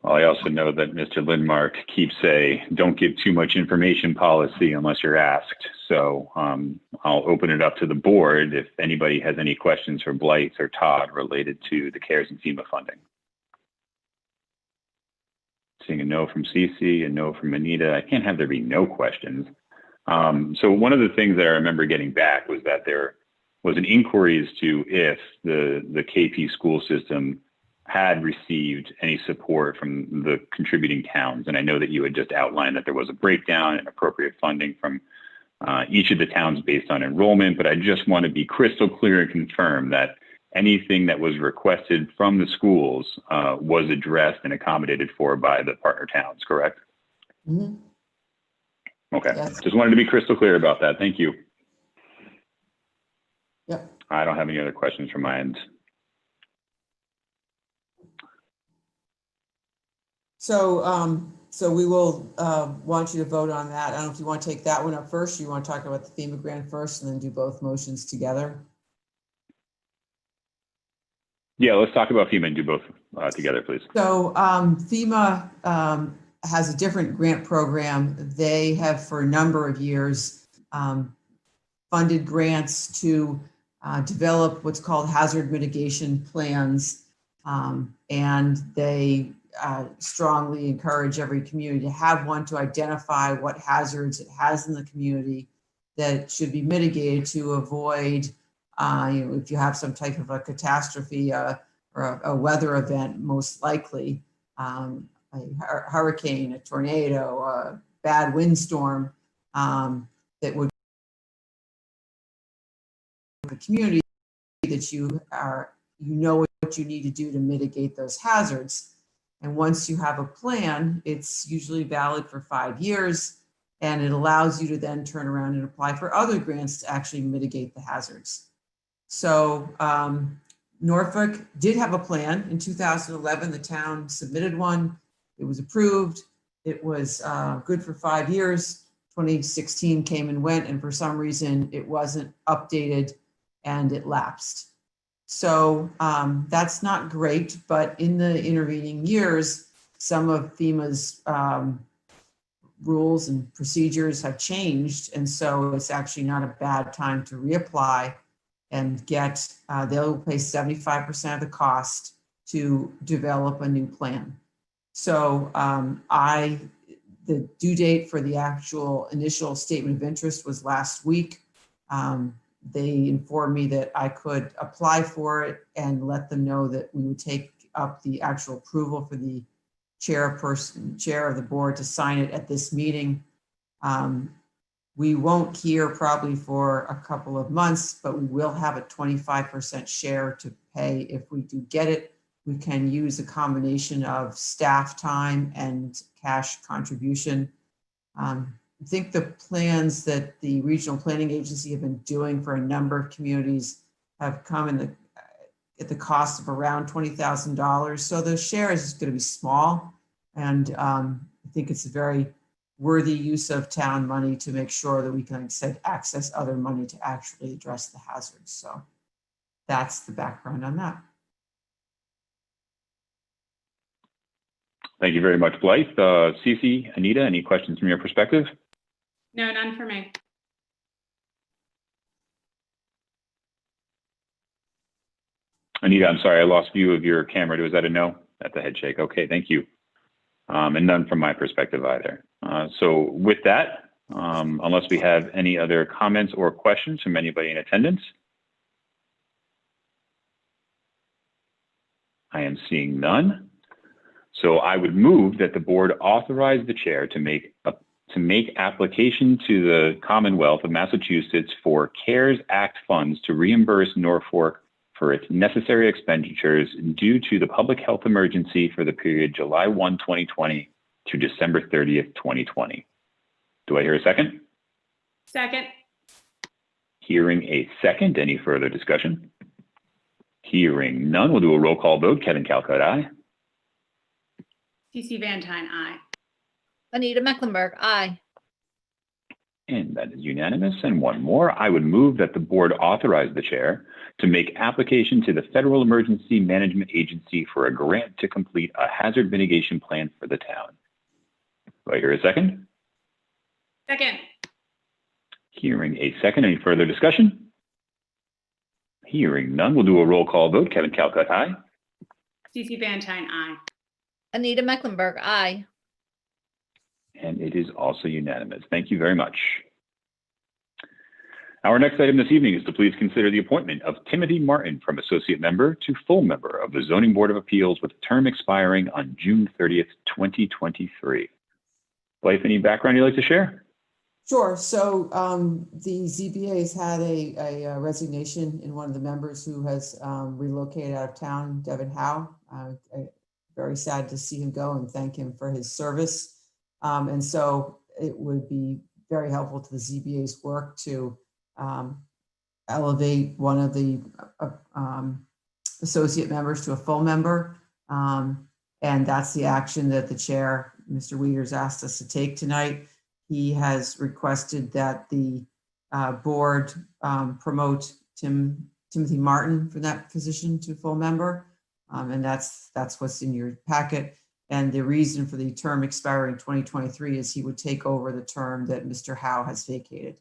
Well, I also know that Mr. Lindmark keeps a don't give too much information policy unless you're asked. So I'll open it up to the board if anybody has any questions for Blythe or Todd related to the CARES and FEMA funding. Seeing a no from Cece, a no from Anita. I can't have there be no questions. So one of the things that I remember getting back was that there was an inquiry as to if the KP school system had received any support from the contributing towns. And I know that you had just outlined that there was a breakdown and appropriate funding from each of the towns based on enrollment, but I just want to be crystal clear and confirm that anything that was requested from the schools was addressed and accommodated for by the partner towns, correct? Mhm. Okay, Yes. just wanted to be crystal clear about that. Thank you. Yep. I don't have any other questions from my end. So we will want you to vote on that. I don't know if you want to take that one up first, or you want to talk about the FEMA grant first and then do both motions together. Yeah, let's talk about FEMA and do both together, please. So FEMA has a different grant program. They have for a number of years funded grants to develop what's called hazard mitigation plans. And they strongly encourage every community to have one to identify what hazards it has in the community that should be mitigated to avoid, if you have some type of a catastrophe or a weather event, most likely a hurricane, a tornado, a bad windstorm that would the community that you know what you need to do to mitigate those hazards. And once you have a plan, it's usually valid for 5 years, and it allows you to then turn around and apply for other grants to actually mitigate the hazards. So Norfolk did have a plan. In 2011, the town submitted one. It was approved. It was good for 5 years. 2016 came and went, and for some reason it wasn't updated and it lapsed. So that's not great, but in the intervening years, some of FEMA's rules and procedures have changed. And so it's actually not a bad time to reapply and get, they'll pay 75% of the cost to develop a new plan. So the due date for the actual initial statement of interest was last week. They informed me that I could apply for it and let them know that we would take up the actual approval for the chair of the board to sign it at this meeting. We won't hear probably for a couple of months, but we will have a 25% share to pay if we do get it. We can use a combination of staff time and cash contribution. I think the plans that the Regional Planning Agency have been doing for a number of communities have come in at the cost of around $20,000. So the share is going to be small. And I think it's a very worthy use of town money to make sure that we can, like I said, access other money to actually address the hazards. So that's the background on that. Thank you very much, Blythe. Cece, Anita, any questions from your perspective? No, none for me. Anita, I'm sorry, I lost view of your camera. Was that a no? That's a head shake. Okay, thank you. And none from my perspective either. So with that, unless we have any other comments or questions from anybody in attendance, I am seeing none. So I would move that the board authorize the chair to make application to the Commonwealth of Massachusetts for CARES Act funds to reimburse Norfolk for its necessary expenditures due to the public health emergency for the period July 1, 2020 to December 30th, 2020. Do I hear a second? Second. Hearing a second. Any further discussion? Hearing none, we'll do a roll call vote. Kevin Calcutt, aye. CC Van Tine, aye. Anita Mecklenburg, aye. And that is unanimous. And one more, I would move that the board authorize the chair to make application to the Federal Emergency Management Agency for a grant to complete a hazard mitigation plan for the town. Do I hear a second? Second. Hearing a second. Any further discussion? Hearing none, we'll do a roll call vote. Kevin Calcutt, aye. CC Van Tine, aye. Anita Mecklenburg, aye. And it is also unanimous. Thank you very much. Our next item this evening is to please consider the appointment of Timothy Martin from associate member to full member of the Zoning Board of Appeals with a term expiring on June 30th, 2023. Blythe, any background you'd like to share? Sure. So the ZBA has had a resignation in one of the members who has relocated out of town, Devin Howe. Very sad to see him go and thank him for his service. And so it would be very helpful to the ZBA's work to elevate one of the associate members to a full member. And that's the action that the chair, Mr. Wieters, asked us to take tonight. He has requested that the board promote Timothy Martin for that position to full member. And that's what's in your packet. And the reason for the term expiring 2023 is he would take over the term that Mr. Howe has vacated.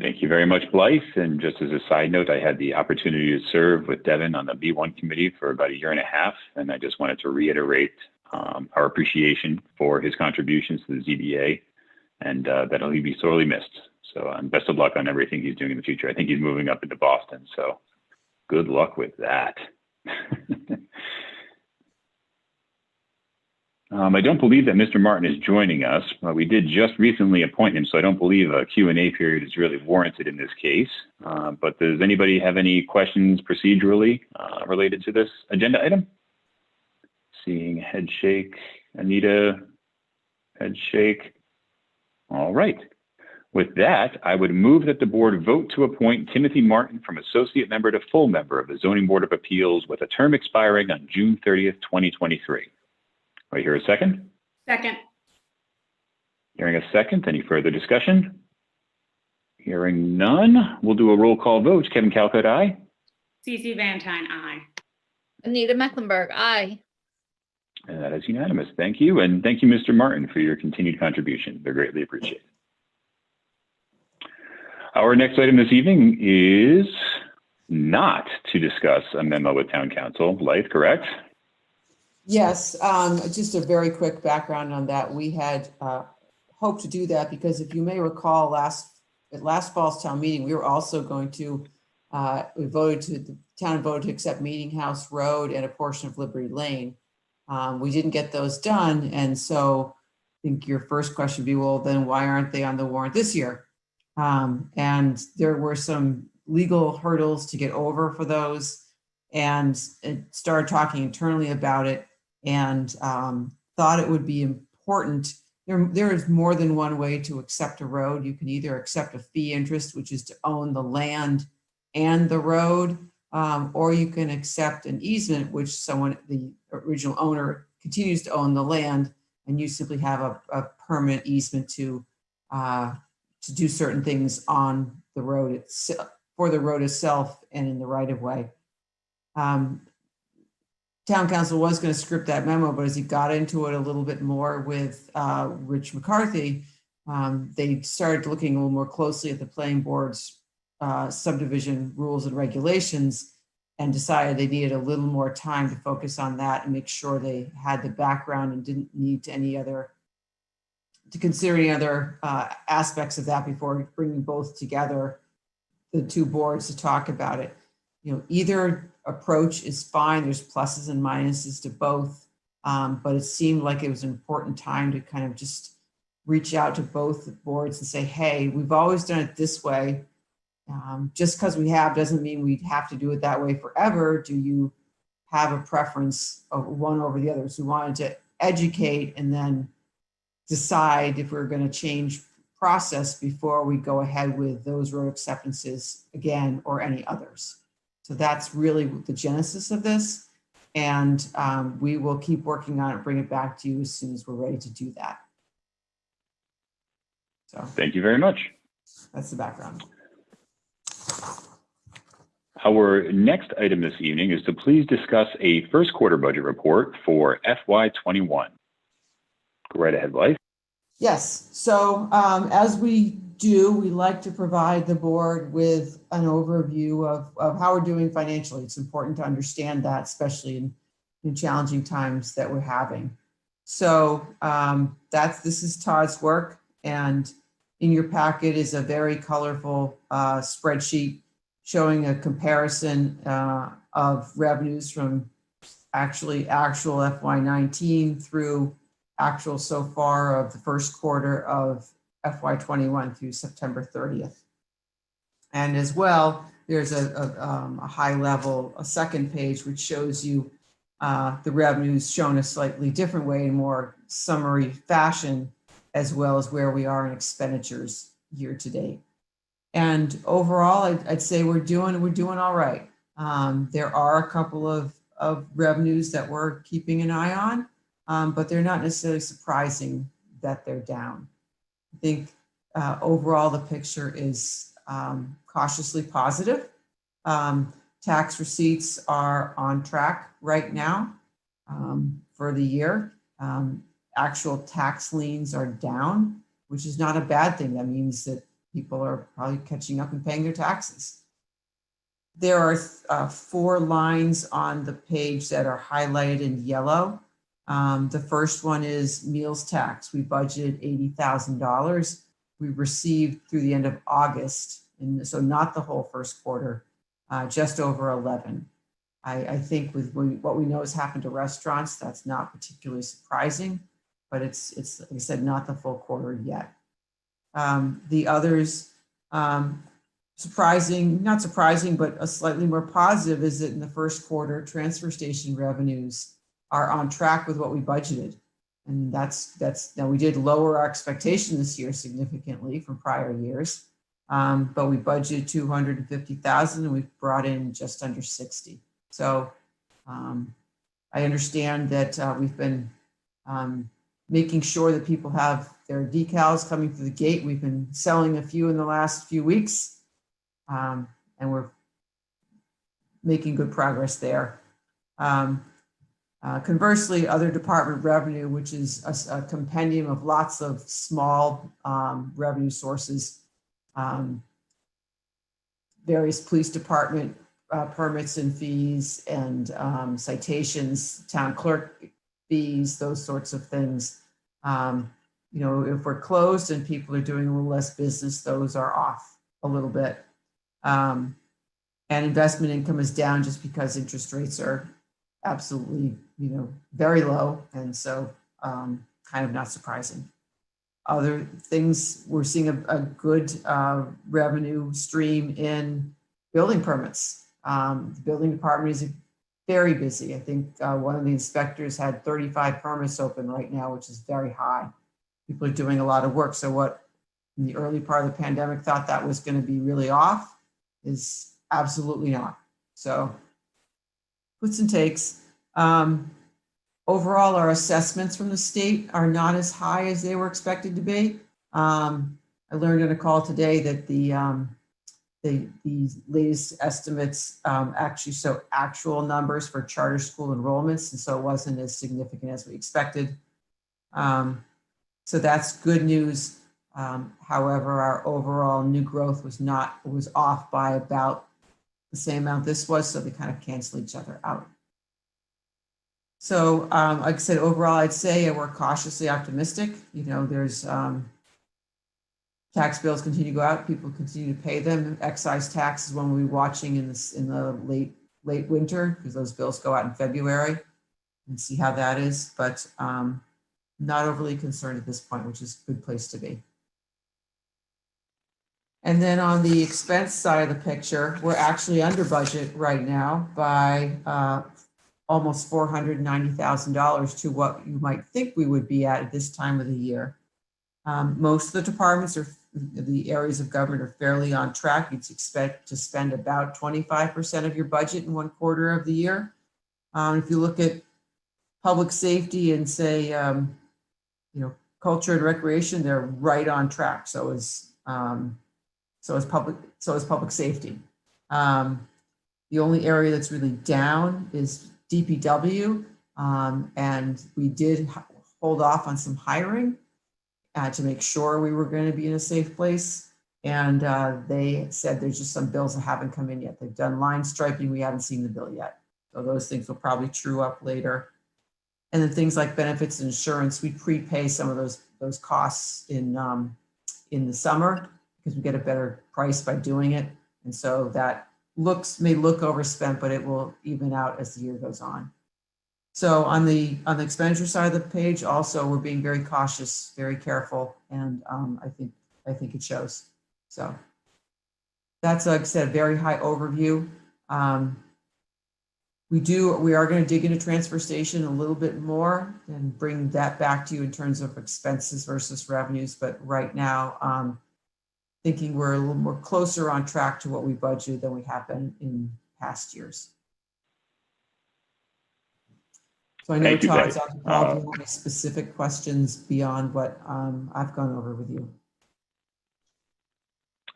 Thank you very much, Blythe. And just as a side note, I had the opportunity to serve with Devin on the B1 committee for about 1.5 years. And I just wanted to reiterate our appreciation for his contributions to the ZBA, and that he'll be sorely missed. So best of luck on everything he's doing in the future. I think he's moving up into Boston, so good luck with that. I don't believe that Mr. Martin is joining us. We did just recently appoint him, so I don't believe a Q&A period is really warranted in this case. But does anybody have any questions procedurally related to this agenda item? Seeing head shake. Anita, head shake. All right. With that, I would move that the board vote to appoint Timothy Martin from associate member to full member of the Zoning Board of Appeals with a term expiring on June 30th, 2023. Do I hear a second? Second. Hearing a second. Any further discussion? Hearing none, we'll do a roll call vote. Kevin Calcutt, aye. CC Van Tine, aye. Anita Mecklenburg, aye. And that is unanimous. Thank you. And thank you, Mr. Martin, for your continued contribution. They're greatly appreciated. Our next item this evening is not to discuss a memo with Town Council. Blythe, correct? Yes, just a very quick background on that. We had hoped to do that because if you may recall, at last fall's town meeting, we were also going to, the town voted to accept Meeting House Road and a portion of Liberty Lane. We didn't get those done. And so I think your first question would be, well, then why aren't they on the warrant this year? And there were some legal hurdles to get over for those, and it started talking internally about it, and thought it would be important. There is more than one way to accept a road. You can either accept a fee interest, which is to own the land and the road, or you can accept an easement, which the original owner continues to own the land, and you simply have a permanent easement to do certain things on the road itself, for the road itself and in the right of way. Town Council was going to script that memo, but as he got into it a little bit more with Rich McCarthy, they started looking a little more closely at the planning board's subdivision rules and regulations, and decided they needed a little more time to focus on that and make sure they had the background and didn't need to consider any other aspects of that before bringing both together, the two boards, to talk about it. Either approach is fine. There's pluses and minuses to both, but it seemed like it was an important time to kind of just reach out to both boards and say, hey, we've always done it this way. Just because we have doesn't mean we'd have to do it that way forever. Do you have a preference of one over the other? So we wanted to educate and then decide if we're going to change process before we go ahead with those road acceptances again or any others. So that's really the genesis of this. And we will keep working on it, bring it back to you as soon as we're ready to do that. So thank you very much. That's the background. Our next item this evening is to please discuss a first quarter budget report for FY21. Go right ahead, Blythe. Yes. So as we do, we like to provide the board with an overview of how we're doing financially. It's important to understand that, especially in challenging times that we're having. So this is Todd's work, and in your packet is a very colorful spreadsheet showing a comparison of revenues from actual FY19 through actual so far of the first quarter of FY21 through September 30th. And as well, there's a high level, a second page, which shows you the revenues shown a slightly different way in more summary fashion, as well as where we are in expenditures year to date. And overall, I'd say we're doing all right. There are a couple of revenues that we're keeping an eye on, but they're not necessarily surprising that they're down. I think overall the picture is cautiously positive. Tax receipts are on track right now for the year. Actual tax liens are down, which is not a bad thing. That means that people are probably catching up and paying their taxes. There are 4 lines on the page that are highlighted in yellow. The first one is meals tax. We budgeted $80,000. We received through the end of August, and so not the whole first quarter, just over 11. I think with what we know has happened to restaurants, that's not particularly surprising, but it's like I said, not the full quarter yet. The others, not surprising, but a slightly more positive is that in the first quarter, transfer station revenues are on track with what we budgeted. And that's now we did lower our expectation this year significantly from prior years, but we budgeted 250,000 and we brought in just under 60. So I understand that we've been making sure that people have their decals coming through the gate. We've been selling a few in the last few weeks, and we're making good progress there. Conversely, other department revenue, which is a compendium of lots of small revenue sources, various police department permits and fees and citations, town clerk fees, those sorts of things. You know, if we're closed and people are doing a little less business, those are off a little bit. And investment income is down just because interest rates are absolutely, you know, very low. And so kind of not surprising. Other things, we're seeing a good revenue stream in building permits. The building department is very busy. I think one of the inspectors had 35 permits open right now, which is very high. People are doing a lot of work. So what in the early part of the pandemic thought that was going to be really off is absolutely not. So puts and takes. Overall, our assessments from the state are not as high as they were expected to be. I learned on a call today that the latest estimates actually show actual numbers for charter school enrollments, and so it wasn't as significant as we expected. So that's good news. However, our overall new growth was off by about the same amount this was, so they kind of cancel each other out. So like I said, overall, I'd say we're cautiously optimistic. You know, there's tax bills continue to go out, people continue to pay them. Excise tax is one we'll be watching in the late winter, because those bills go out in February, and see how that is. But not overly concerned at this point, which is a good place to be. And then on the expense side of the picture, we're actually under budget right now by almost $490,000 to what you might think we would be at this time of the year. Most of the departments or the areas of government are fairly on track. You'd expect to spend about 25% of your budget in one quarter of the year. If you look at public safety and say, you know, culture and recreation, they're right on track. So is public safety. The only area that's really down is DPW, and we did hold off on some hiring to make sure we were going to be in a safe place. And they said there's just some bills that haven't come in yet. They've done line striping. We haven't seen the bill yet. So those things will probably true up later. And then things like benefits and insurance, we prepay some of those costs in the summer because we get a better price by doing it. And so that may look overspent, but it will even out as the year goes on. So on the expenditure side of the page, also, we're being very cautious, very careful, and I think it shows. So that's, like I said, a very high overview. We are going to dig into transfer station a little bit more and bring that back to you in terms of expenses versus revenues. But right now, thinking we're a little more closer on track to what we budgeted than we have been in past years. So I know Thank you, Todd's Blake. on the call. Do you have any specific questions beyond what I've gone over with you?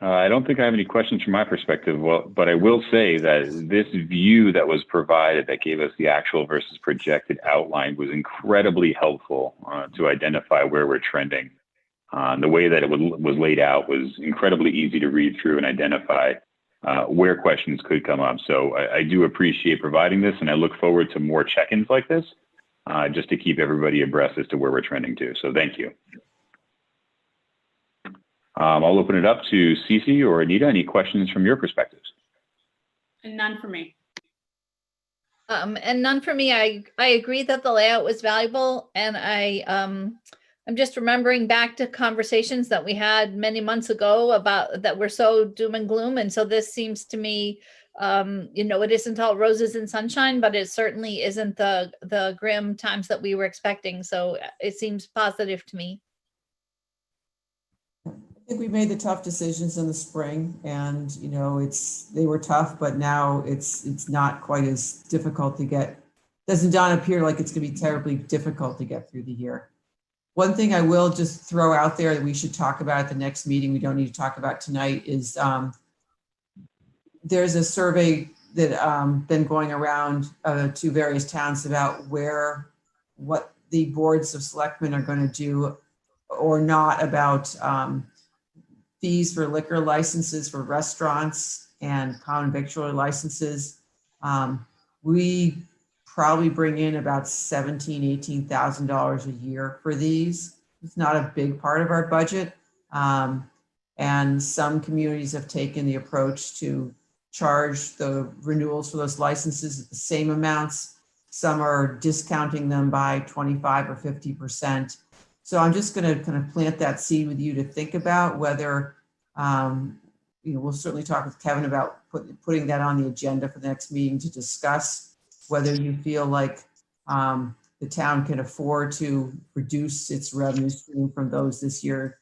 I don't think I have any questions from my perspective. Well, but I will say that this view that was provided that gave us the actual versus projected outline was incredibly helpful to identify where we're trending. The way that it was laid out was incredibly easy to read through and identify where questions could come up. So I do appreciate providing this, and I look forward to more check-ins like this, just to keep everybody abreast as to where we're trending to. So thank you. I'll open it up to Cece or Anita. Any questions from your perspectives? And none for me. And none for me. I agree that the layout was valuable, and I'm just remembering back to conversations that we had many months ago about that were so doom and gloom. And so this seems to me, it isn't all roses and sunshine, but it certainly isn't the grim times that we were expecting. So it seems positive to me. I think we made the tough decisions in the spring, and they were tough, but now it's not quite as difficult to get. Doesn't appear like it's going to be terribly difficult to get through the year. One thing I will just throw out there that we should talk about at the next meeting, we don't need to talk about tonight, is there's a survey that been going around to various towns about what the boards of selectmen are going to do or not about fees for liquor licenses for restaurants and common victualler licenses. We probably bring in about $17,000, $18,000 a year for these. It's not a big part of our budget. And some communities have taken the approach to charge the renewals for those licenses at the same amounts. Some are discounting them by 25 or 50%. So I'm just going to kind of plant that seed with you to think about whether, we'll certainly talk with Kevin about putting that on the agenda for the next meeting to discuss whether you feel like the town can afford to reduce its revenue stream from those this year,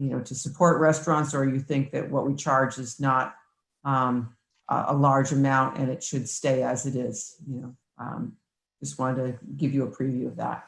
to support restaurants, or you think that what we charge is not a large amount and it should stay as it is. Just wanted to give you a preview of that.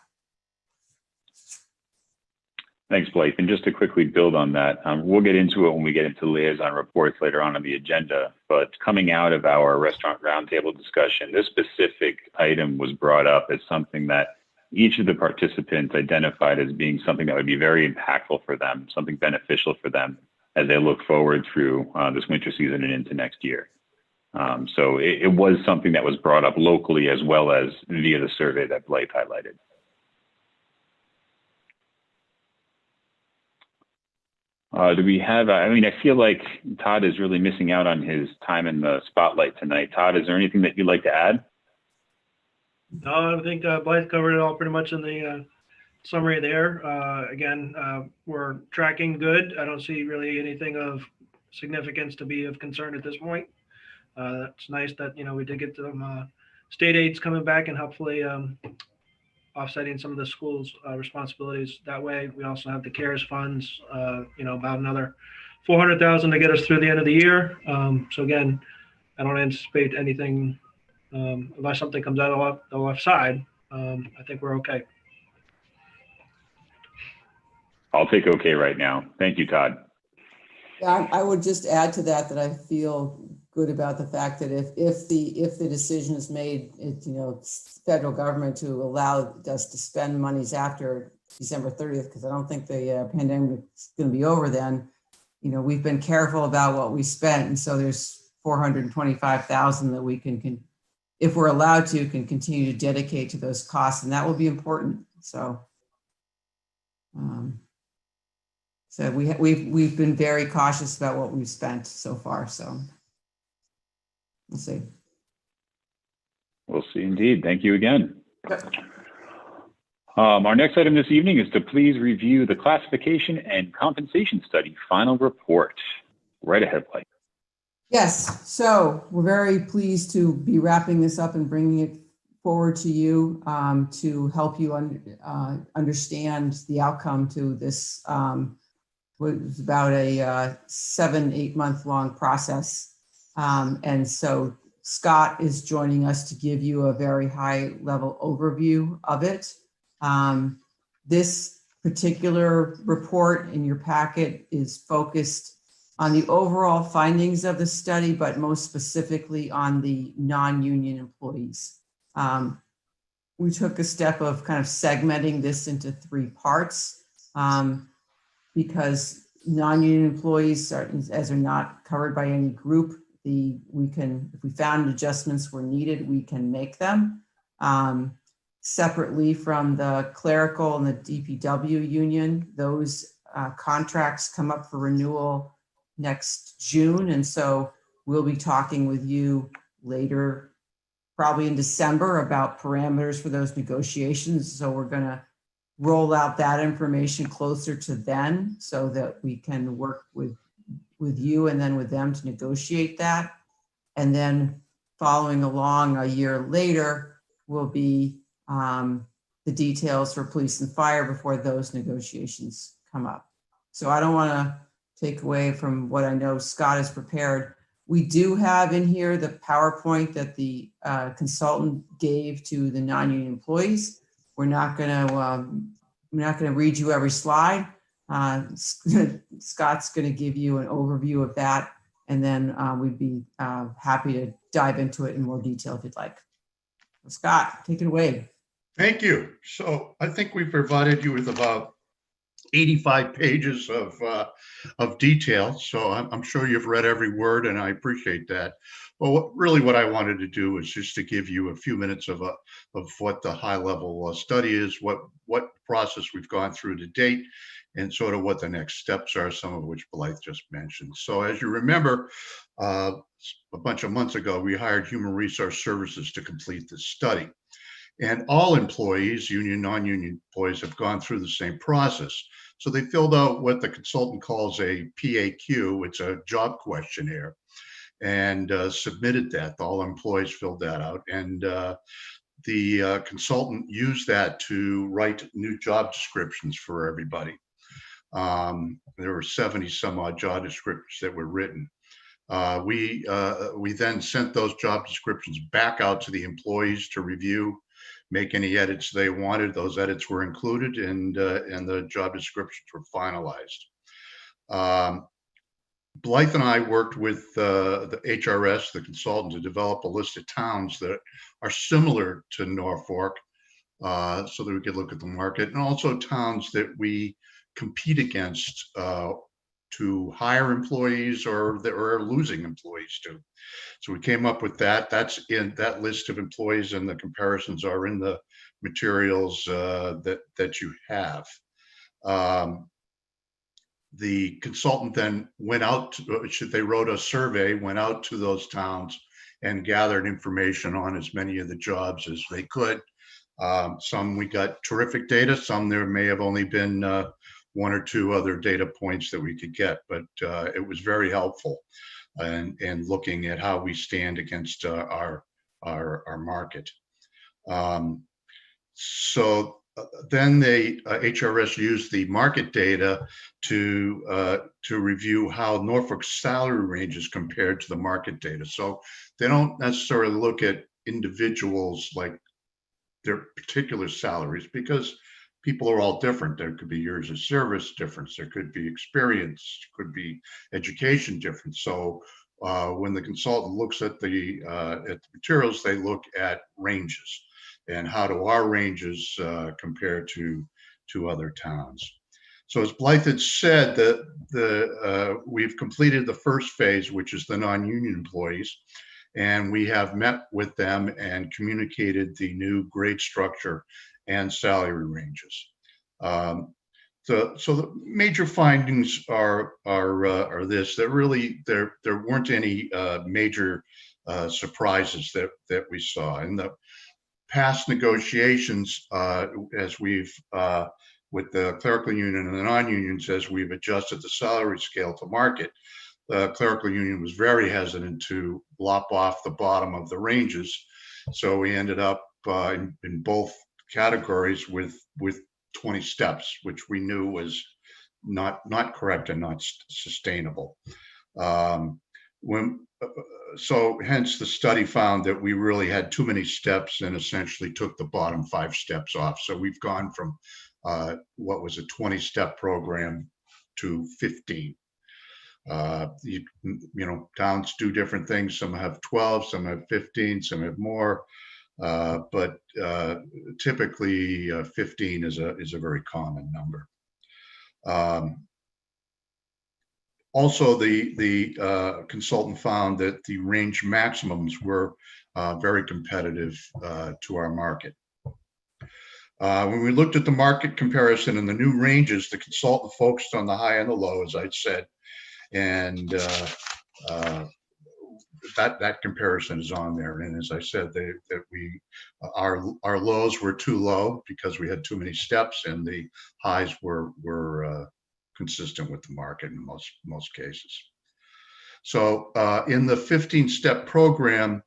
Thanks, Blake. And just to quickly build on that, we'll get into it when we get into liaison reports later on the agenda. But coming out of our restaurant roundtable discussion, this specific item was brought up as something that each of the participants identified as being something that would be very impactful for them, something beneficial for them as they look forward through this winter season and into next year. So it was something that was brought up locally as well as via the survey that Blake highlighted. Do we have, I feel like Todd is really missing out on his time in the spotlight tonight. Todd, is there anything that you'd like to add? No, I think Blythe covered it all pretty much in the summary there. Again, we're tracking good. I don't see really anything of significance to be of concern at this point. It's nice that, we did get some state aids coming back and hopefully offsetting some of the school's responsibilities that way. We also have the CARES funds, about another $400,000 to get us through the end of the year. So again, I don't anticipate anything unless something comes out of the left side. I think we're okay. I'll take okay right now. Thank you, Todd. Yeah, I would just add to that I feel good about the fact that if the decision is made, federal government to allow us to spend monies after December 30th, because I don't think the pandemic is going to be over then. We've been careful about what we spent, and so there's $425,000 that we can, if we're allowed to, can continue to dedicate to those costs, and that will be important. So. So we've been very cautious about what we've spent so far. So we'll see. We'll see indeed. Thank you again. Our next item this evening is to please review the classification and compensation study final report. Right ahead, Blake. Yes, so we're very pleased to be wrapping this up and bringing it forward to you to help you understand the outcome to this. Was about a 7-8 month long process. And so Scott is joining us to give you a very high level overview of it. This particular report in your packet is focused on the overall findings of the study, but most specifically on the non-union employees. We took a step of kind of segmenting this into 3 parts because non-union employees as are not covered by any group, we can, if we found adjustments were needed, we can make them. Separately from the clerical and the DPW union, those contracts come up for renewal next June. And so we'll be talking with you later, probably in December, about parameters for those negotiations. So we're going to roll out that information closer to then so that we can work with you and then with them to negotiate that. And then following along a year later will be the details for police and fire before those negotiations come up. So I don't want to take away from what I know Scott has prepared. We do have in here the PowerPoint that the consultant gave to the non-union employees. We're not going to read you every slide. Scott's going to give you an overview of that, and then we'd be happy to dive into it in more detail if you'd like. Scott, take it away. Thank you. So I think we provided you with about 85 pages of detail. So I'm sure you've read every word, and I appreciate that. Well, what I wanted to do is just to give you a few minutes of what the high level study is, what process we've gone through to date, and sort of what the next steps are, some of which Blythe just mentioned. So as you remember, a bunch of months ago, we hired Human Resource Services to complete this study. And all employees, union, non-union employees, have gone through the same process. So they filled out what the consultant calls a PAQ, it's a job questionnaire, and submitted that. All employees filled that out. And the consultant used that to write new job descriptions for everybody. There were 70 some odd job descriptions that were written. We then sent those job descriptions back out to the employees to review, make any edits they wanted. Those edits were included, and the job descriptions were finalized. Blythe and I worked with the HRS, the consultant, to develop a list of towns that are similar to Norfolk, so that we could look at the market, and also towns that we compete against to hire employees or that are losing employees to. So we came up with that. That's in that list of employees, and the comparisons are in the materials that you have. The consultant then went out, they wrote a survey, went out to those towns and gathered information on as many of the jobs as they could. Some we got terrific data, some there may have only been 1 or 2 other data points that we could get, but it was very helpful in looking at how we stand against our market. So then the HRS used the market data to review how Norfolk's salary ranges compared to the market data. So they don't necessarily look at individuals like their particular salaries, because people are all different. There could be years of service difference, there could be experience, could be education difference. So when the consultant looks at the materials, they look at ranges and how do our ranges compare to other towns. So as Blythe had said, we've completed the first phase, which is the non-union employees, and we have met with them and communicated the new grade structure and salary ranges. So the major findings are this: that really there weren't any major surprises that we saw. And past negotiations, as we've, with the clerical union and the non-unions, as we've adjusted the salary scale to market, the clerical union was very hesitant to lop off the bottom of the ranges. So we ended up in both categories with 20 steps, which we knew was not correct and not sustainable. So hence the study found that we really had too many steps and essentially took the bottom 5 steps off. So we've gone from what was a 20-step program to 15. You know, towns do different things. Some have 12, some have 15, some have more. But typically 15 is a very common number. Also, the consultant found that the range maximums were very competitive to our market. When we looked at the market comparison and the new ranges, the consultant focused on the high and the low, as I said, and that comparison is on there. And as I said, our lows were too low because we had too many steps, and the highs were consistent with the market in most cases. So in the 15-step program,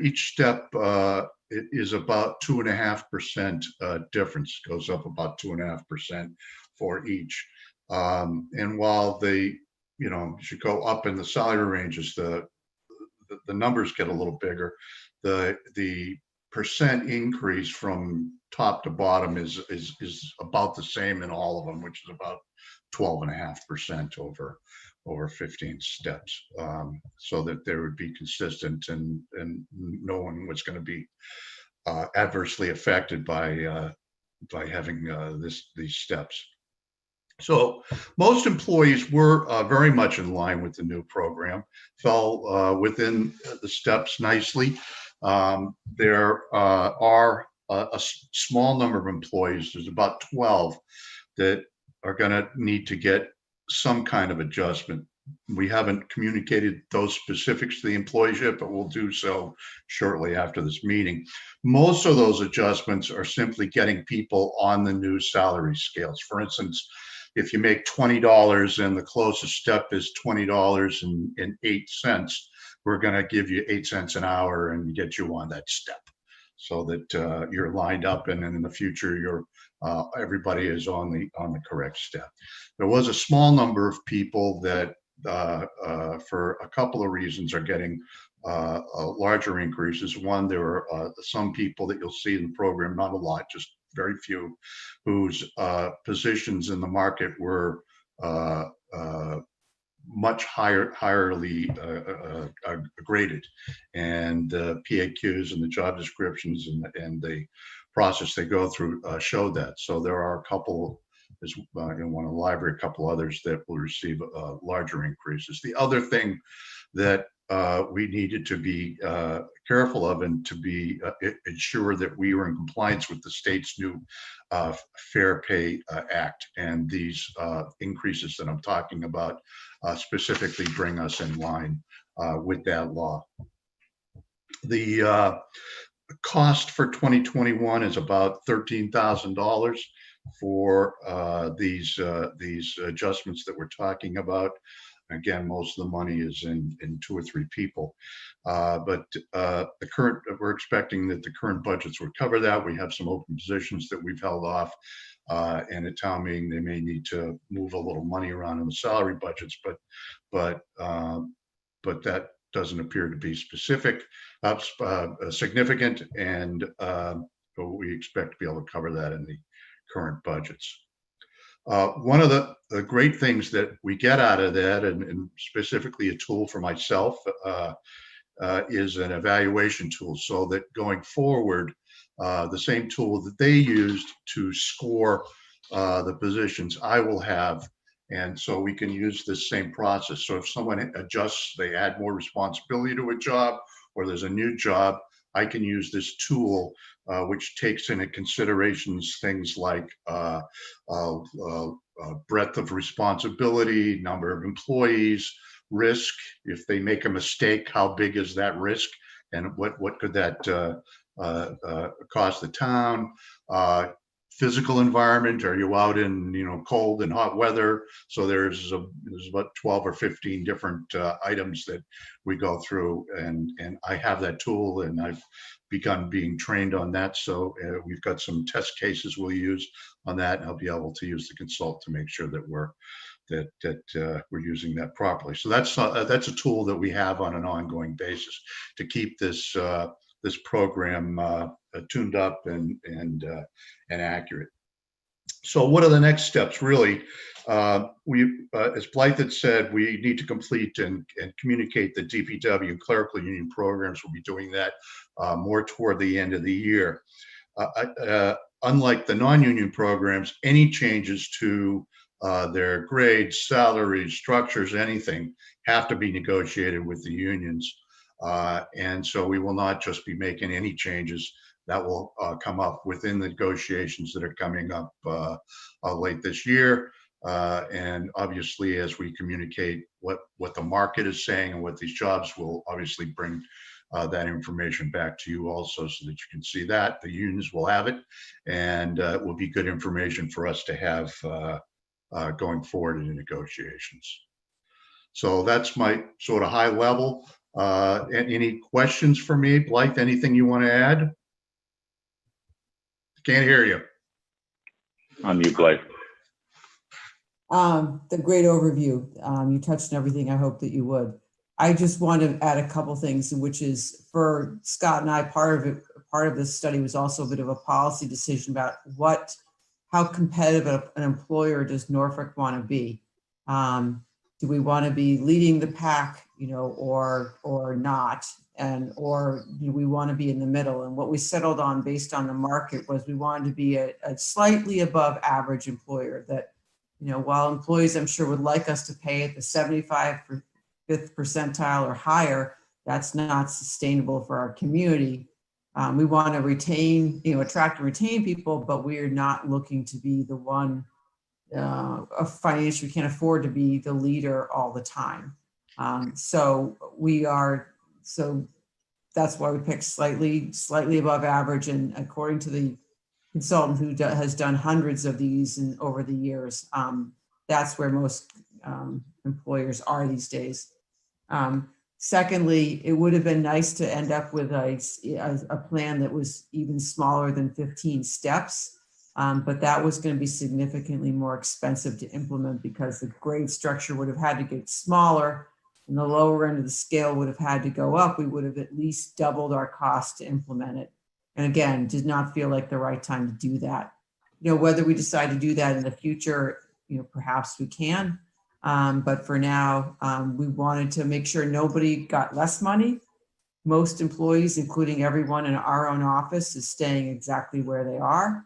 each step is about 2.5% difference, goes up about 2.5% for each. And while as you go up in the salary ranges, the numbers get a little bigger. The percent increase from top to bottom is about the same in all of them, which is about 12.5% over 15 steps, so that they would be consistent and no one was going to be adversely affected by having these steps. So most employees were very much in line with the new program, fell within the steps nicely. There are a small number of employees, there's about 12, that are going to need to get some kind of adjustment. We haven't communicated those specifics to the employees yet, but we'll do so shortly after this meeting. Most of those adjustments are simply getting people on the new salary scales. For instance, if you make $20 and the closest step is $20.08, we're going to give you 8 cents an hour and get you on that step, so that you're lined up, and in the future everybody is on the correct step. There was a small number of people that for a couple of reasons are getting larger increases. One, there were some people that you'll see in the program, not a lot, just very few, whose positions in the market were much highly graded, and the PAQs and the job descriptions and the process they go through showed that. So there are a couple, in one in the library, a couple others that will receive larger increases. The other thing that we needed to be careful of, and to be ensure that we were in compliance with the state's new Fair Pay Act, and these increases that I'm talking about specifically bring us in line with that law. The cost for 2021 is about $13,000 for these adjustments that we're talking about. Again, most of the money is in 2 or 3 people, but we're expecting that the current budgets would cover that. We have some open positions that we've held off, and at town meeting they may need to move a little money around in the salary budgets, but that doesn't appear to be significant, and we expect to be able to cover that in the current budgets. One of the great things that we get out of that, and specifically a tool for myself, is an evaluation tool, so that going forward, the same tool that they used to score the positions I will have, and so we can use this same process. So if someone adjusts, they add more responsibility to a job, or there's a new job, I can use this tool, which takes into considerations things like breadth of responsibility, number of employees, risk. If they make a mistake, how big is that risk, and what could that across the town. Physical environment, are you out in, you know, cold and hot weather? So there's about 12 or 15 different items that we go through, and I have that tool, and I've begun being trained on that. So we've got some test cases we'll use on that, and I'll be able to use the consult to make sure that we're using that properly. So that's a tool that we have on an ongoing basis to keep this this program tuned up and accurate. So what are the next steps? Really, as Blythe had said, we need to complete and communicate the DPW and clerical union programs. We'll be doing that more toward the end of the year. Unlike the non-union programs, any changes to their grades, salaries, structures, anything have to be negotiated with the unions. And so we will not just be making any changes that will come up within the negotiations that are coming up late this year. And obviously, as we communicate what the market is saying and what these jobs will obviously bring that information back to you also, so that you can see that. The unions will have it, and it will be good information for us to have going forward in the negotiations. So that's my sort of high level. Any questions for me, Blythe? Anything you want to add? Can't hear you. On mute, Blythe. The great overview. You touched on everything I hope that you would. I just want to add a couple things, which is for Scott and I, part of this study was also a bit of a policy decision about how competitive an employer does Norfolk want to be. Do we want to be leading the pack, you know, or not? Or do we want to be in the middle? And what we settled on based on the market was we wanted to be a slightly above average employer that, you know, while employees I'm sure would like us to pay at the 75th percentile or higher, that's not sustainable for our community. We want to retain, you know, attract and retain people, but we are not looking to be the one financially, we can't afford to be the leader all the time. So that's why we picked slightly above average. And according to the consultant who has done hundreds of these over the years, that's where most employers are these days. Secondly, it would have been nice to end up with a plan that was even smaller than 15 steps, but that was going to be significantly more expensive to implement because the grade structure would have had to get smaller and the lower end of the scale would have had to go up. We would have at least doubled our cost to implement it. And again, did not feel like the right time to do that. You know, whether we decide to do that in the future, you know, perhaps we can. But for now, we wanted to make sure nobody got less money. Most employees, including everyone in our own office, is staying exactly where they are.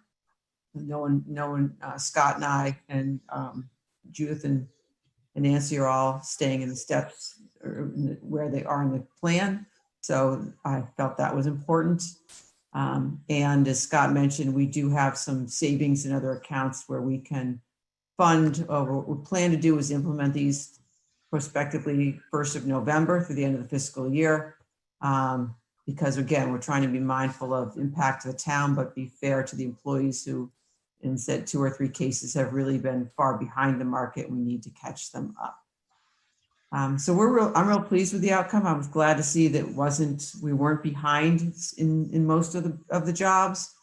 No one, Scott and I and Judith and Nancy are all staying in the steps where they are in the plan. So I felt that was important. And as Scott mentioned, we do have some savings in other accounts where we can fund. What we plan to do is implement these prospectively 1st of November through the end of the fiscal year. Because again, we're trying to be mindful of impact to the town, but be fair to the employees who, in said 2 or 3 cases, have really been far behind the market. We need to catch them up. So I'm real pleased with the outcome. I was glad to see that we weren't behind in most of the jobs.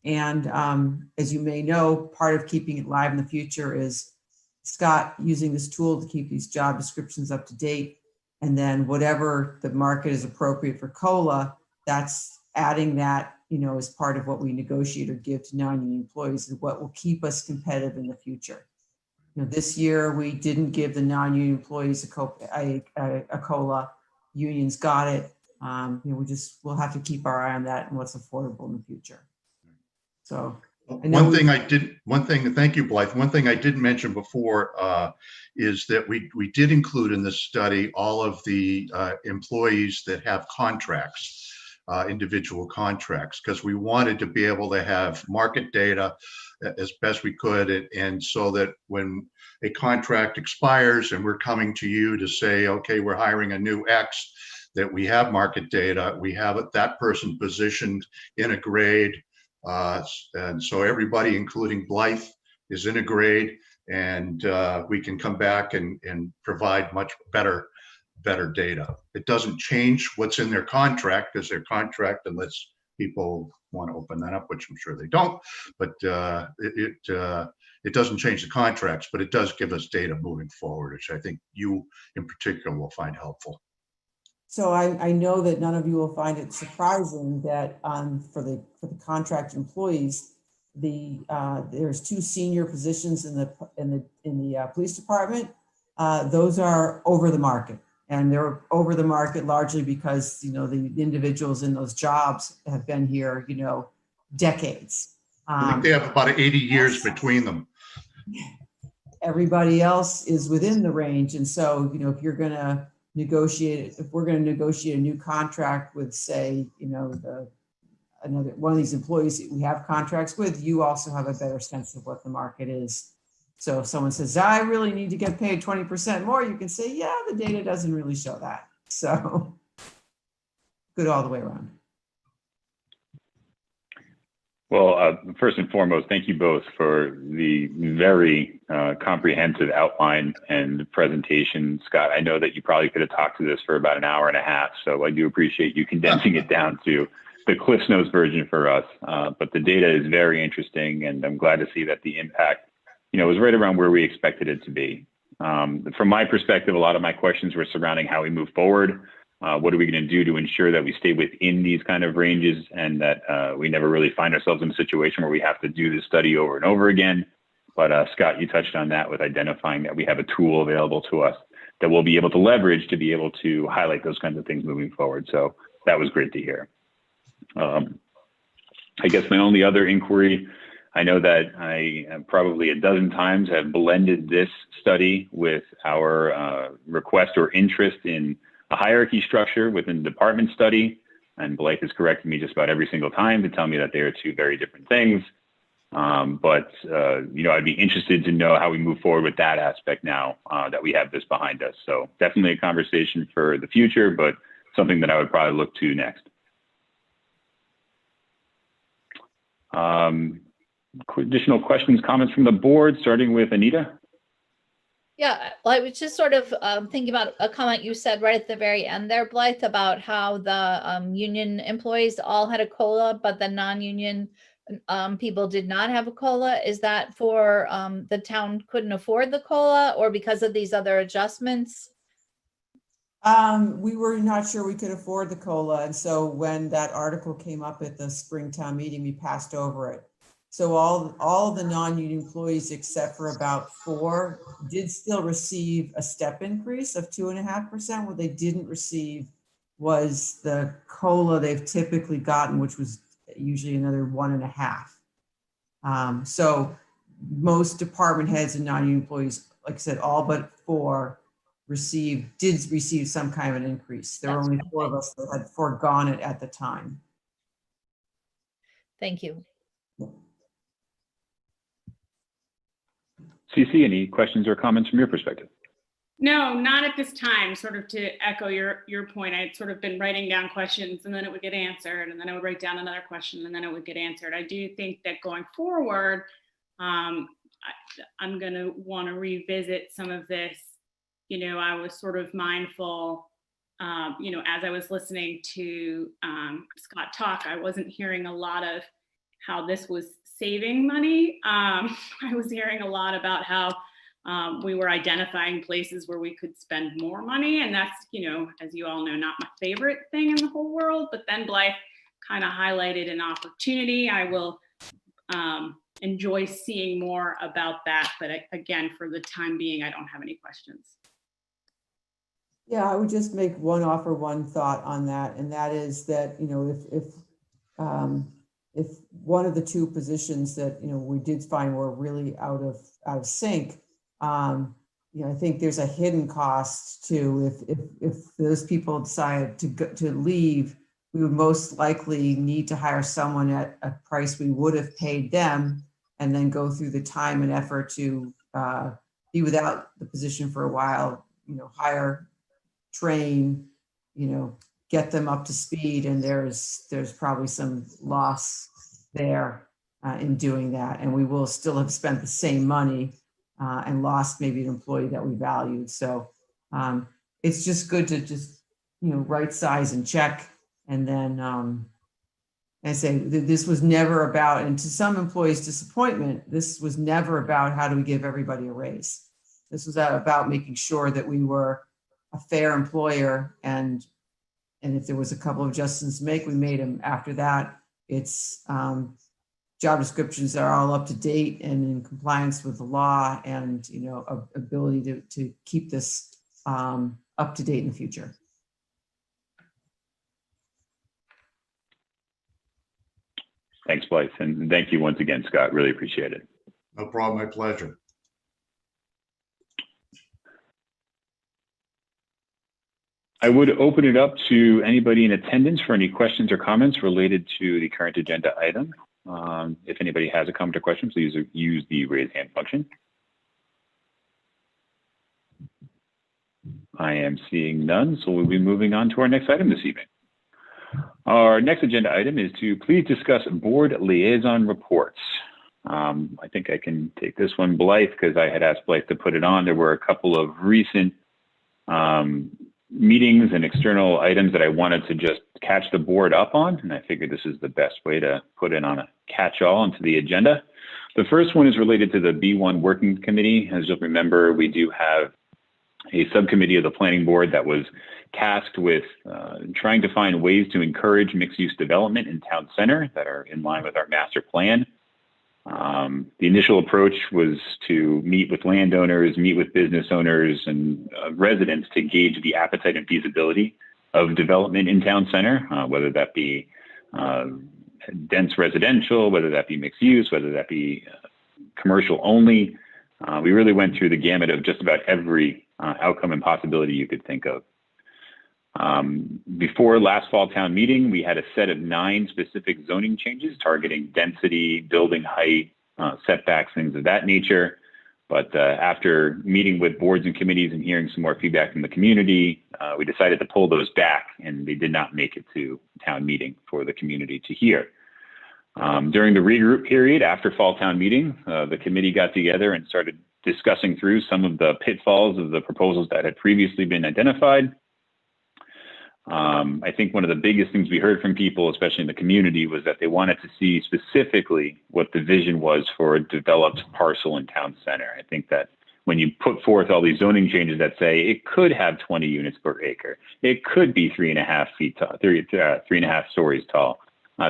And as you may know, part of keeping it live in the future is Scott using this tool to keep these job descriptions up to date. And then whatever the market is appropriate for COLA, that's adding that, you know, as part of what we negotiate or give to non-union employees is what will keep us competitive in the future. You know, this year we didn't give the non-union employees a COLA. Unions got it. You know, we'll have to keep our eye on that and what's affordable in the future. So thank you, Blythe. One thing I didn't mention before is that we did include in this study all of the employees that have contracts, individual contracts, because we wanted to be able to have market data as best we could. And so that when a contract expires and we're coming to you to say, okay, we're hiring a new X, that we have market data, we have that person positioned in a grade. And so everybody, including Blythe, is in a grade, and we can come back and provide much better data. It doesn't change what's in their contract, because their contract, unless people want to open that up, which I'm sure they don't, but it doesn't change the contracts, but it does give us data moving forward, which I think you in particular will find helpful. So I know that none of you will find it surprising that for the contract employees, there's 2 senior positions in the police department. Those are over the market, and they're over the market largely because the individuals in those jobs have been here decades. I think they have about 80 years between them. Everybody else is within the range, and so if you're going to negotiate, if we're going to negotiate a new contract with, say, another one of these employees that we have contracts with, you also have a better sense of what the market is. So if someone says, I really need to get paid 20% more, you can say, yeah, the data doesn't really show that. So good all the way around. Well, first and foremost, thank you both for the very comprehensive outline and presentation. Scott, I know that you probably could have talked to this for about an hour and a half, so I do appreciate you condensing it down to the Cliff's Notes version for us. But the data is very interesting, and I'm glad to see that the impact, was right around where we expected it to be. From my perspective, a lot of my questions were surrounding how we move forward. What are we going to do to ensure that we stay within these kind of ranges, and that we never really find ourselves in a situation where we have to do this study over and over again. But Scott, you touched on that with identifying that we have a tool available to us that we'll be able to leverage to be able to highlight those kinds of things moving forward. So that was great to hear. I guess my only other inquiry, I know that I probably a dozen times have blended this study with our request or interest in a hierarchy structure within the department study. And Blythe has corrected me just about every single time to tell me that they are 2 very different things. But I'd be interested to know how we move forward with that aspect now that we have this behind us. So definitely a conversation for the future, but something that I would probably look to next. Additional questions, comments from the board, starting with Anita? Yeah, well, I was just sort of thinking about a comment you said right at the very end there, Blythe, about how the union employees all had a COLA, but the non-union people did not have a COLA. Is that for the town couldn't afford the COLA, or because of these other adjustments? We were not sure we could afford the COLA. And so when that article came up at the Springtown meeting, we passed over it. So all of the non-union employees, except for about 4, did still receive a step increase of 2.5%. What they didn't receive was the COLA they've typically gotten, which was usually another 1.5. So most department heads and non-union employees, like I said, all but 4 did receive some kind of an increase. There were only 4 of us that had foregone it at the time. Thank you. CC, any questions or comments from your perspective? No, not at this time. Sort of to echo your point, I'd sort of been writing down questions, and then it would get answered, and then I would write down another question, and then it would get answered. I do think that going forward, I'm going to want to revisit some of this. I was sort of mindful, as I was listening to Scott talk, I wasn't hearing a lot of how this was saving money. I was hearing a lot about how we were identifying places where we could spend more money. And that's, as you all know, not my favorite thing in the whole world. But then Blythe kind of highlighted an opportunity. I will enjoy seeing more about that. But again, for the time being, I don't have any questions. Yeah, I would just make one thought on that. And that is that, if one of the 2 positions that we did find were really out of sync, I think there's a hidden cost too. If those people decide to leave, we would most likely need to hire someone at a price we would have paid them, and then go through the time and effort to be without the position for a while. Hire, train, get them up to speed, and there's probably some loss there in doing that. And we will still have spent the same money and lost maybe an employee that we valued. So it's just good to just, right size and check. And then I say this was never about, and to some employees' disappointment, this was never about how do we give everybody a raise. This was about making sure that we were a fair employer, and if there was a couple of adjustments to make, we made them. After that, it's job descriptions are all up to date and in compliance with the law, and ability to keep this up to date in the future. Thanks, Blythe, and thank you once again, Scott. Really appreciate it. No problem, my pleasure. I would open it up to anybody in attendance for any questions or comments related to the current agenda item. If anybody has a comment or question, please use the raise hand function. I am seeing none, so we'll be moving on to our next item this evening. Our next agenda item is to please discuss board liaison reports. I think I can take this one, Blythe, because I had asked Blythe to put it on. There were a couple of recent meetings and external items that I wanted to just catch the board up on, and I figured this is the best way to put it on a catch-all into the agenda. The first one is related to the B1 Working Committee. As you'll remember, we do have a subcommittee of the planning board that was tasked with trying to find ways to encourage mixed-use development in town center that are in line with our master plan. The initial approach was to meet with landowners, meet with business owners and residents to gauge the appetite and feasibility of development in town center, whether that be dense residential, whether that be mixed use, whether that be commercial only. We really went through the gamut of just about every outcome and possibility you could think of. Before last fall town meeting, we had a set of 9 specific zoning changes targeting density, building height, setbacks, things of that nature. But after meeting with boards and committees and hearing some more feedback from the community, we decided to pull those back, and they did not make it to town meeting for the community to hear. During the regroup period after fall town meeting, the committee got together and started discussing through some of the pitfalls of the proposals that had previously been identified. I think one of the biggest things we heard from people, especially in the community, was that they wanted to see specifically what the vision was for a developed parcel in town center. I think that when you put forth all these zoning changes that say it could have 20 units per acre, it could be 3.5 feet tall, 3.5 stories tall,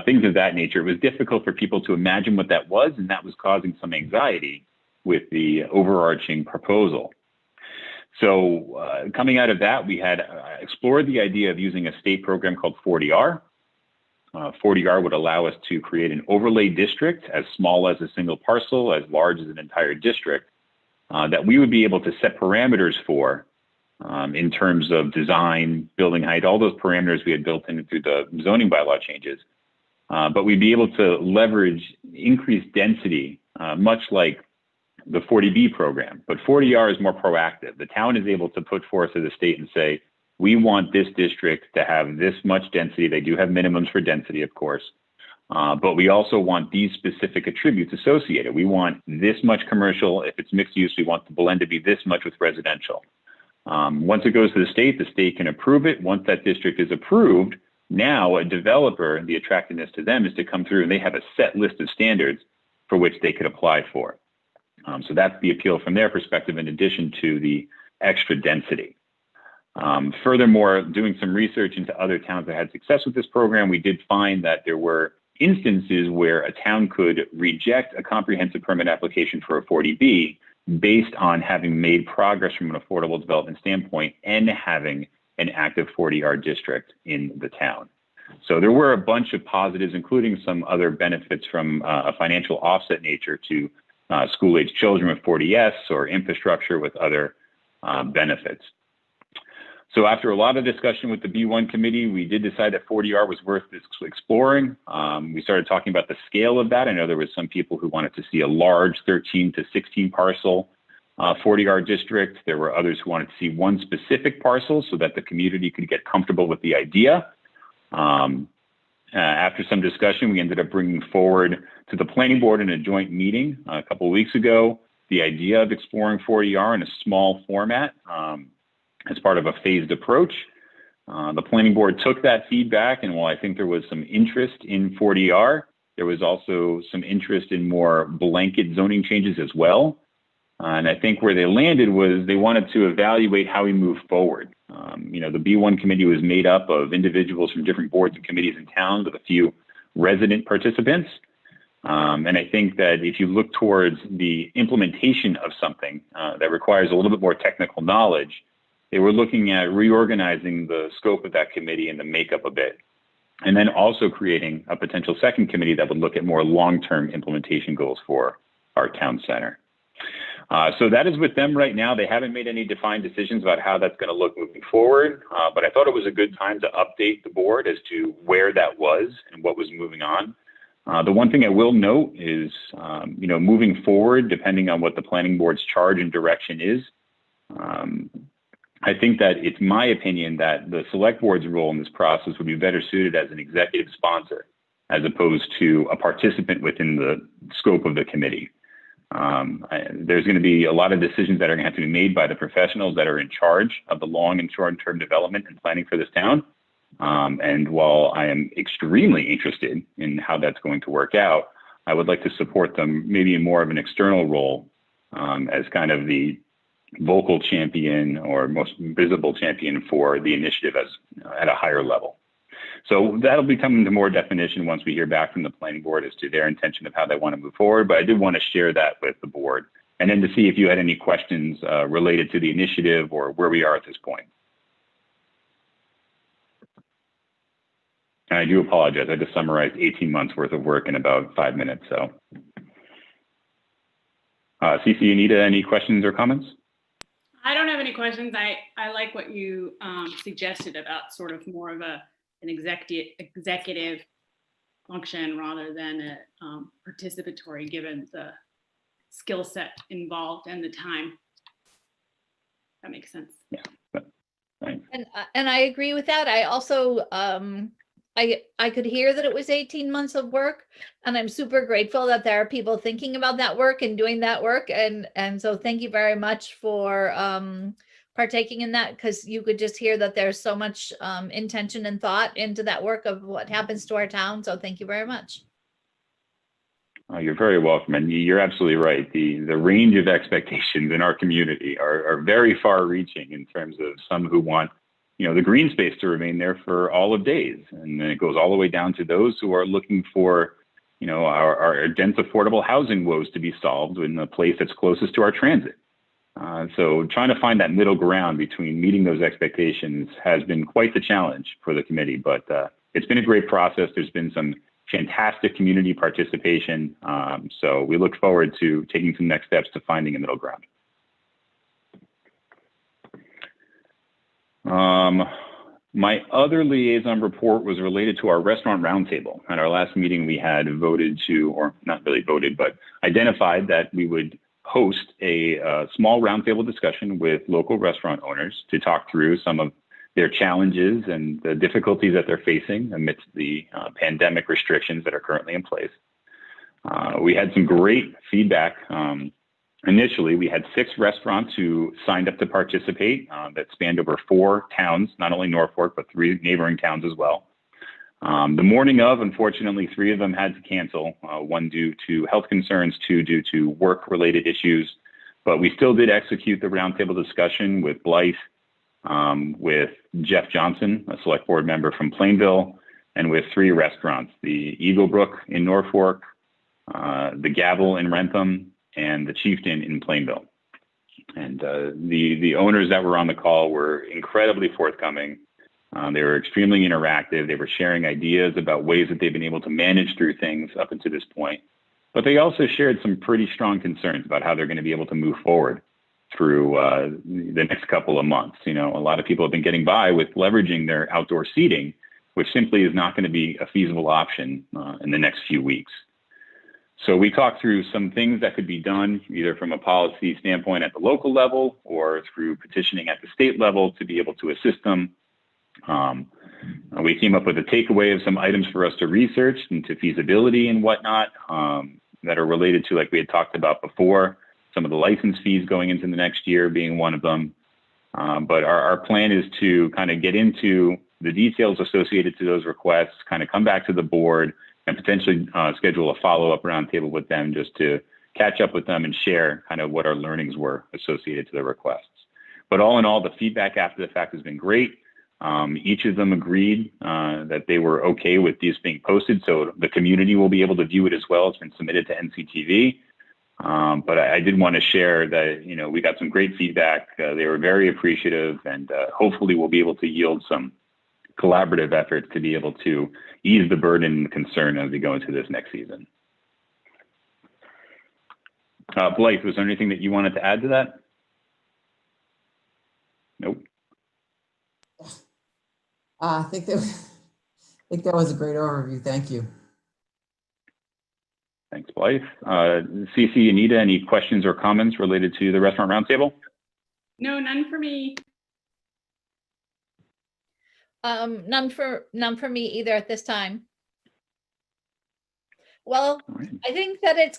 things of that nature, it was difficult for people to imagine what that was, and that was causing some anxiety with the overarching proposal. So coming out of that, we had explored the idea of using a state program called 40R. 40R would allow us to create an overlay district as small as a single parcel, as large as an entire district, that we would be able to set parameters for in terms of design, building height, all those parameters we had built in through the zoning bylaw changes. But we'd be able to leverage increased density, much like the 40B program, but 40R is more proactive. The town is able to put forth to the state and say, we want this district to have this much density. They do have minimums for density, of course, but we also want these specific attributes associated. We want this much commercial. If it's mixed use, we want the blend to be this much with residential. Once it goes to the state can approve it. Once that district is approved, now a developer, the attractiveness to them is to come through and they have a set list of standards for which they could apply for. So that's the appeal from their perspective, in addition to the extra density. Furthermore, doing some research into other towns that had success with this program, we did find that there were instances where a town could reject a comprehensive permit application for a 40B based on having made progress from an affordable development standpoint and having an active 40R district in the town. So there were a bunch of positives, including some other benefits from a financial offset nature to school-age children with 40S or infrastructure with other benefits. So after a lot of discussion with the B1 committee, we did decide that 40R was worth exploring. We started talking about the scale of that. I know there was some people who wanted to see a large 13 to 16 parcel 40R district. There were others who wanted to see one specific parcel so that the community could get comfortable with the idea. After some discussion, we ended up bringing forward to the planning board in a joint meeting a couple of weeks ago the idea of exploring 40R in a small format as part of a phased approach. The planning board took that feedback, and while I think there was some interest in 40R, there was also some interest in more blanket zoning changes as well. And I think where they landed was they wanted to evaluate how we move forward. The B1 committee was made up of individuals from different boards and committees in town with a few resident participants. And I think that if you look towards the implementation of something that requires a little bit more technical knowledge, they were looking at reorganizing the scope of that committee and the makeup a bit. And then also creating a potential second committee that would look at more long-term implementation goals for our town center. So that is with them right now. They haven't made any defined decisions about how that's going to look moving forward, but I thought it was a good time to update the board as to where that was and what was moving on. The one thing I will note is, moving forward, depending on what the planning board's charge and direction is, I think that it's my opinion that the select board's role in this process would be better suited as an executive sponsor, as opposed to a participant within the scope of the committee. There's going to be a lot of decisions that are going to have to be made by the professionals that are in charge of the long and short-term development and planning for this town. And while I am extremely interested in how that's going to work out, I would like to support them maybe in more of an external role as kind of the vocal champion or most visible champion for the initiative as at a higher level. So that'll be coming to more definition once we hear back from the planning board as to their intention of how they want to move forward. But I did want to share that with the board and then to see if you had any questions related to the initiative or where we are at this point. And I do apologize. I just summarized 18 months worth of work in about 5 minutes. So, Cece, Anita, any questions or comments? I don't have any questions. I like what you suggested about sort of more of an executive function rather than a participatory, given the skill set involved and the time. That makes sense. Yeah. Thanks. And I agree with that. I also I could hear that it was 18 months of work, and I'm super grateful that there are people thinking about that work and doing that work. And so thank you very much for partaking in that, because you could just hear that there's so much intention and thought into that work of what happens to our town. So thank you very much. You're very welcome. And you're absolutely right. The range of expectations in our community are very far reaching in terms of some who want the green space to remain there for all of days. And then it goes all the way down to those who are looking for, our dense affordable housing woes to be solved in a place that's closest to our transit. So trying to find that middle ground between meeting those expectations has been quite the challenge for the committee, but it's been a great process. There's been some fantastic community participation. So we look forward to taking some next steps to finding a middle ground. My other liaison report was related to our restaurant roundtable. At our last meeting, we had voted to, or not really voted, but identified that we would host a small roundtable discussion with local restaurant owners to talk through some of their challenges and the difficulties that they're facing amidst the pandemic restrictions that are currently in place. We had some great feedback. Initially, we had 6 restaurants who signed up to participate that spanned over 4 towns, not only Norfolk, but 3 neighboring towns as well. The morning of, unfortunately, 3 of them had to cancel, 1 due to health concerns, 2 due to work-related issues. But we still did execute the roundtable discussion with Blythe, with Jeff Johnson, a select board member from Plainville, and with 3 restaurants, the Eagle Brook in Norfolk, the Gavel in Rentham, and the Chieftain in Plainville. And the owners that were on the call were incredibly forthcoming. They were extremely interactive. They were sharing ideas about ways that they've been able to manage through things up until this point. But they also shared some pretty strong concerns about how they're going to be able to move forward through the next couple of months. A lot of people have been getting by with leveraging their outdoor seating, which simply is not going to be a feasible option in the next few weeks. So we talked through some things that could be done either from a policy standpoint at the local level or through petitioning at the state level to be able to assist them. We came up with a takeaway of some items for us to research into feasibility and whatnot that are related to, like we had talked about before, some of the license fees going into the next year being one of them. But our plan is to kind of get into the details associated to those requests, kind of come back to the board and potentially schedule a follow-up roundtable with them just to catch up with them and share kind of what our learnings were associated to the requests. But all in all, the feedback after the fact has been great. Each of them agreed that they were okay with these being posted, so the community will be able to view it as well. It's been submitted to NCTV. But I did want to share that, you know, we got some great feedback. They were very appreciative, and hopefully we'll be able to yield some collaborative efforts to be able to ease the burden and concern as we go into this next season. Blythe, was there anything that you wanted to add to that? Nope. I think that was a great overview. Thank you. Thanks, Blythe. Cece, Anita, any questions or comments related to the restaurant roundtable? No, none for me. None for me either at this time. Well, Right. I think that it's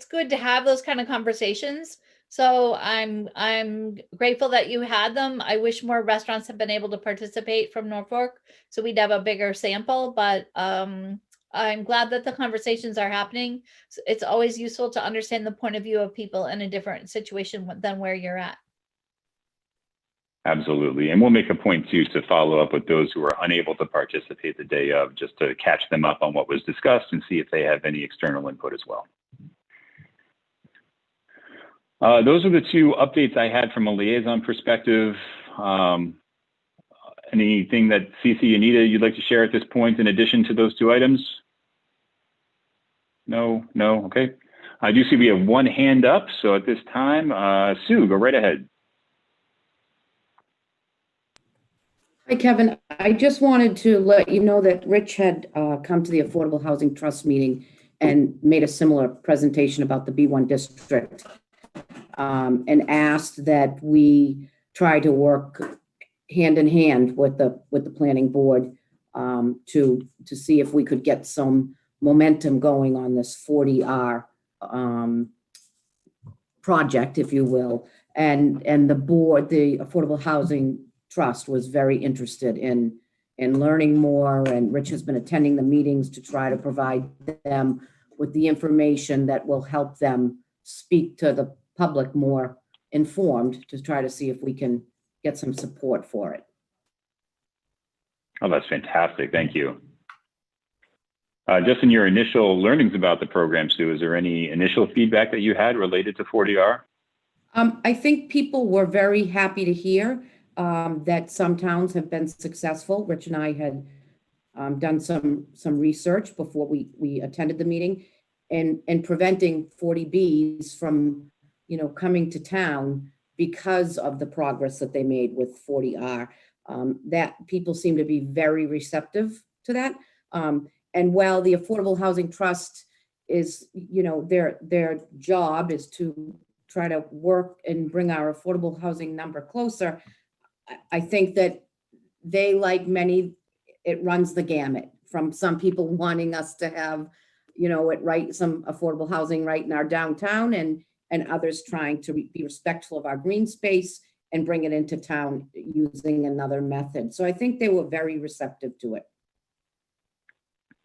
good to have those kind of conversations. So I'm grateful that you had them. I wish more restaurants have been able to participate from Norfolk so we'd have a bigger sample, but I'm glad that the conversations are happening. It's always useful to understand the point of view of people in a different situation than where you're at. Absolutely. And we'll make a point too to follow up with those who are unable to participate the day of, just to catch them up on what was discussed and see if they have any external input as well. Those are the two updates I had from a liaison perspective. Anything that Cece, Anita, you'd like to share at this point in addition to those two items? No, okay. I do see we have one hand up. So at this time, Sue, go right ahead. Hi, Kevin. I just wanted to let you know that Rich had come to the Affordable Housing Trust meeting and made a similar presentation about the B1 district and asked that we try to work hand in hand with the planning board to see if we could get some momentum going on this 40R project, if you will. And the board, the Affordable Housing Trust, was very interested in learning more, and Rich has been attending the meetings to try to provide them with the information that will help them speak to the public more informed, to try to see if we can get some support for it. Oh, that's fantastic. Thank you. Just in your initial learnings about the program, Sue, is there any initial feedback that you had related to 40R? I think people were very happy to hear that some towns have been successful. Rich and I had done some research before we attended the meeting, and preventing 40Bs from, you know, coming to town because of the progress that they made with 40R. That people seem to be very receptive to that. And while the Affordable Housing Trust is, you know, their job is to try to work and bring our affordable housing number closer, I think that they, like many, it runs the gamut from some people wanting us to have, you know, some affordable housing right in our downtown, and others trying to be respectful of our green space and bring it into town using another method. So I think they were very receptive to it.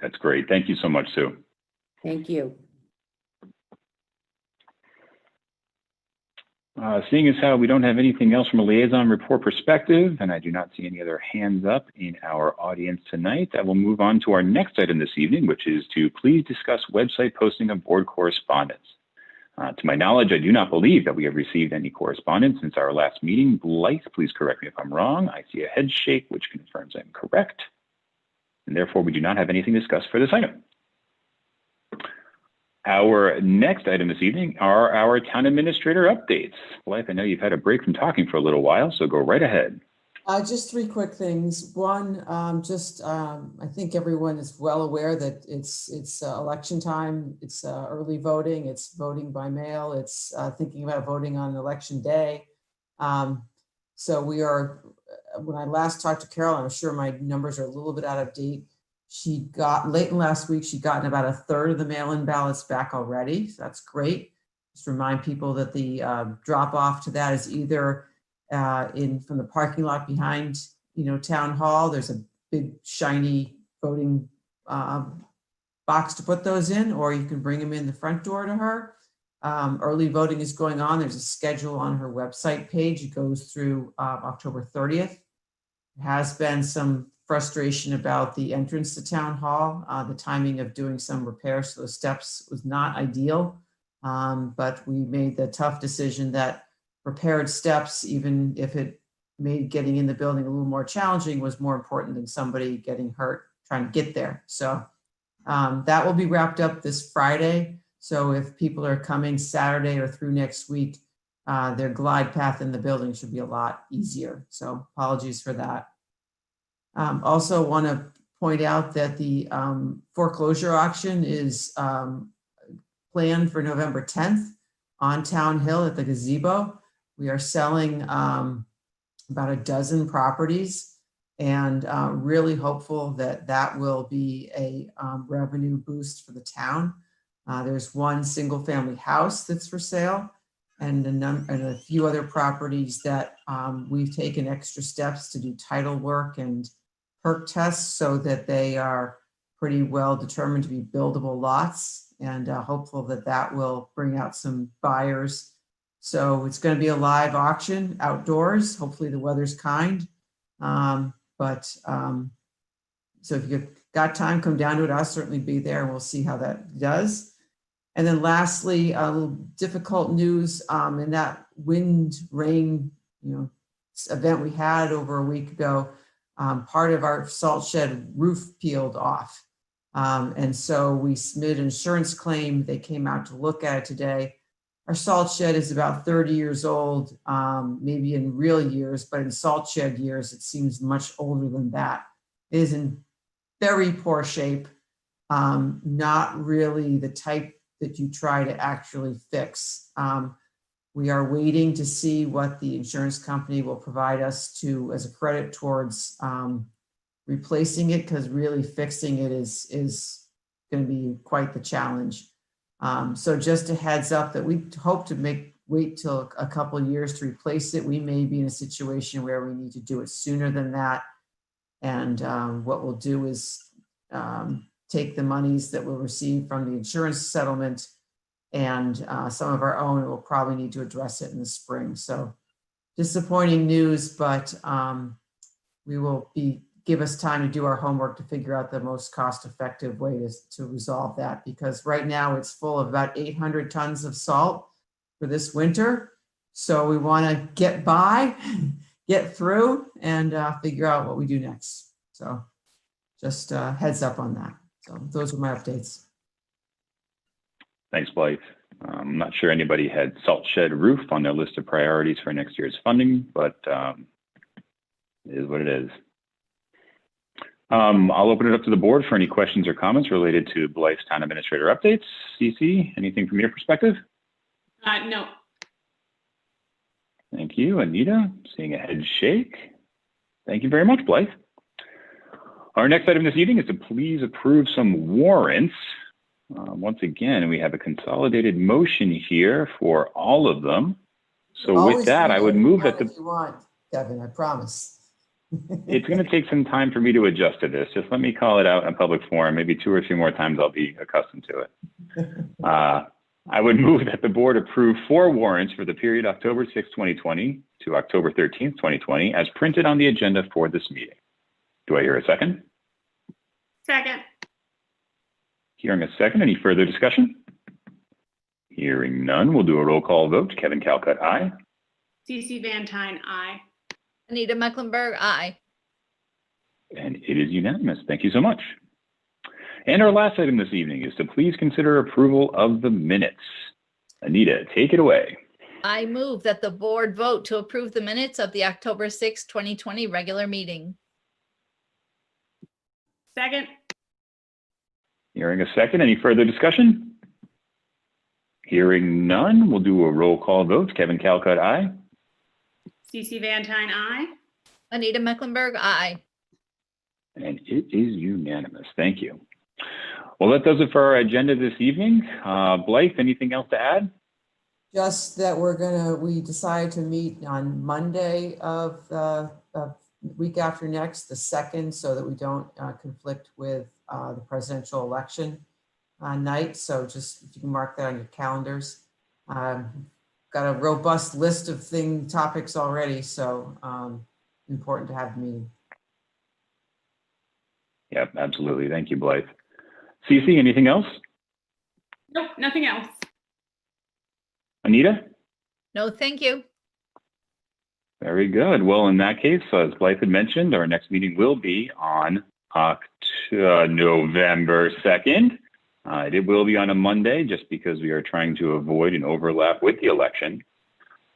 That's great. Thank you so much, Sue. Thank you. Seeing as how we don't have anything else from a liaison report perspective, and I do not see any other hands up in our audience tonight, I will move on to our next item this evening, which is to please discuss website posting of board correspondence. To my knowledge, I do not believe that we have received any correspondence since our last meeting. Blythe, please correct me if I'm wrong. I see a head shake, which confirms I'm correct. And therefore, we do not have anything discussed for this item. Our next item this evening are our town administrator updates. Blythe, I know you've had a break from talking for a little while, so go right ahead. Just three quick things. One, I think everyone is well aware that it's election time. It's early voting. It's voting by mail. It's thinking about voting on election day. So we are, when I last talked to Carol, I'm sure my numbers are a little bit out of date. She got, late in last week, she'd gotten about a third of the mail-in ballots back already. So that's great. Just remind people that the drop off to that is either from the parking lot behind, town hall. There's a big shiny voting box to put those in, or you can bring them in the front door to her. Early voting is going on. There's a schedule on her website page. It goes through October 30th. There has been some frustration about the entrance to town hall. The timing of doing some repairs to the steps was not ideal, but we made the tough decision that repaired steps, even if it made getting in the building a little more challenging, was more important than somebody getting hurt trying to get there. So that will be wrapped up this Friday. So if people are coming Saturday or through next week, their glide path in the building should be a lot easier. So apologies for that. Also want to point out that the foreclosure auction is planned for November 10th on Town Hill at the gazebo. We are selling about a dozen properties, and really hopeful that that will be a revenue boost for the town. There's one single family house that's for sale, and a few other properties that we've taken extra steps to do title work and perk tests so that they are pretty well determined to be buildable lots, and hopeful that that will bring out some buyers. So it's going to be a live auction outdoors. Hopefully the weather's kind. So if you've got time, come down to it. I'll certainly be there, and we'll see how that does. And then lastly, a little difficult news in that wind, rain, event we had over a week ago. Part of our salt shed roof peeled off. And so we submitted an insurance claim. They came out to look at it today. Our salt shed is about 30 years old, maybe in real years, but in salt shed years, it seems much older than that. It is in very poor shape, not really the type that you try to actually fix. We are waiting to see what the insurance company will provide us as a credit towards replacing it, because really fixing it is going to be quite the challenge. So just a heads up that we hope to wait till a couple of years to replace it. We may be in a situation where we need to do it sooner than that. And what we'll do is take the monies that we'll receive from the insurance settlement and some of our own. We'll probably need to address it in the spring. So disappointing news, but give us time to do our homework to figure out the most cost-effective way to resolve that, because right now it's full of about 800 tons of salt for this winter. So we want to get by, get through, and figure out what we do next. So just heads up on that. So those are my updates. Thanks, Blythe. I'm not sure anybody had salt shed roof on their list of priorities for next year's funding, but it is what it is. I'll open it up to the board for any questions or comments related to Blythe's town administrator updates. CC, anything from your perspective? No. Thank you, Anita. Seeing a head shake. Thank you very much, Blythe. Our next item this evening is to please approve some warrants. Once again, we have a consolidated motion here for all of them. So with that, I would move that if you want, Kevin, I promise. It's going to take some time for me to adjust to this. Just let me call it out in a public forum. Maybe 2 or 3 more times I'll be accustomed to it. I would move that the board approve 4 warrants for the period October 6, 2020 to October 13th, 2020, as printed on the agenda for this meeting. Do I hear a second? Second. Hearing a second, any further discussion? Hearing none, we'll do a roll call vote. Kevin Calcutt, aye. CC Van Tine, aye. Anita Mecklenburg, aye. And it is unanimous. Thank you so much. And our last item this evening is to please consider approval of the minutes. Anita, take it away. I move that the board vote to approve the minutes of the October 6, 2020 regular meeting. Second, Hearing a second, any further discussion? Hearing none, we'll do a roll call vote. Kevin Calcutt, aye. CC Van Tine, aye. Anita Mecklenburg, aye. And it is unanimous. Thank you. Well, that does it for our agenda this evening. Blythe, anything else to add? Just that we decided to meet on Monday of the week after next, the 2nd, so that we don't conflict with the presidential election night. So just if you can mark that on your calendars. Got a robust list of topics already, so important to have the meeting. Yep, absolutely. Thank you, Blythe. Cece, anything else? Nope, nothing else. Anita? No, thank you. Very good. Well, in that case, as Blythe had mentioned, our next meeting will be on November 2nd. It will be on a Monday just because we are trying to avoid an overlap with the election.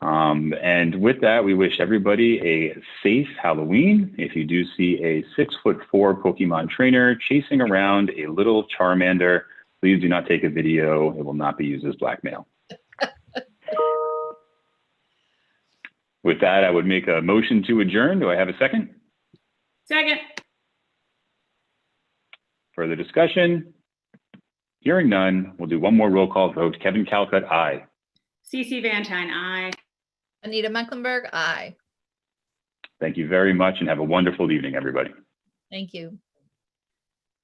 And with that, we wish everybody a safe Halloween. If you do see a 6'4" Pokemon trainer chasing around a little Charmander, please do not take a video. It will not be used as blackmail. With that, I would make a motion to adjourn. Do I have a second? Second, Further discussion? Hearing none, we'll do one more roll call vote. Kevin Calcutt, aye. CC Van Tine, aye. Anita Mecklenburg, aye. Thank you very much and have a wonderful evening, everybody. Thank you.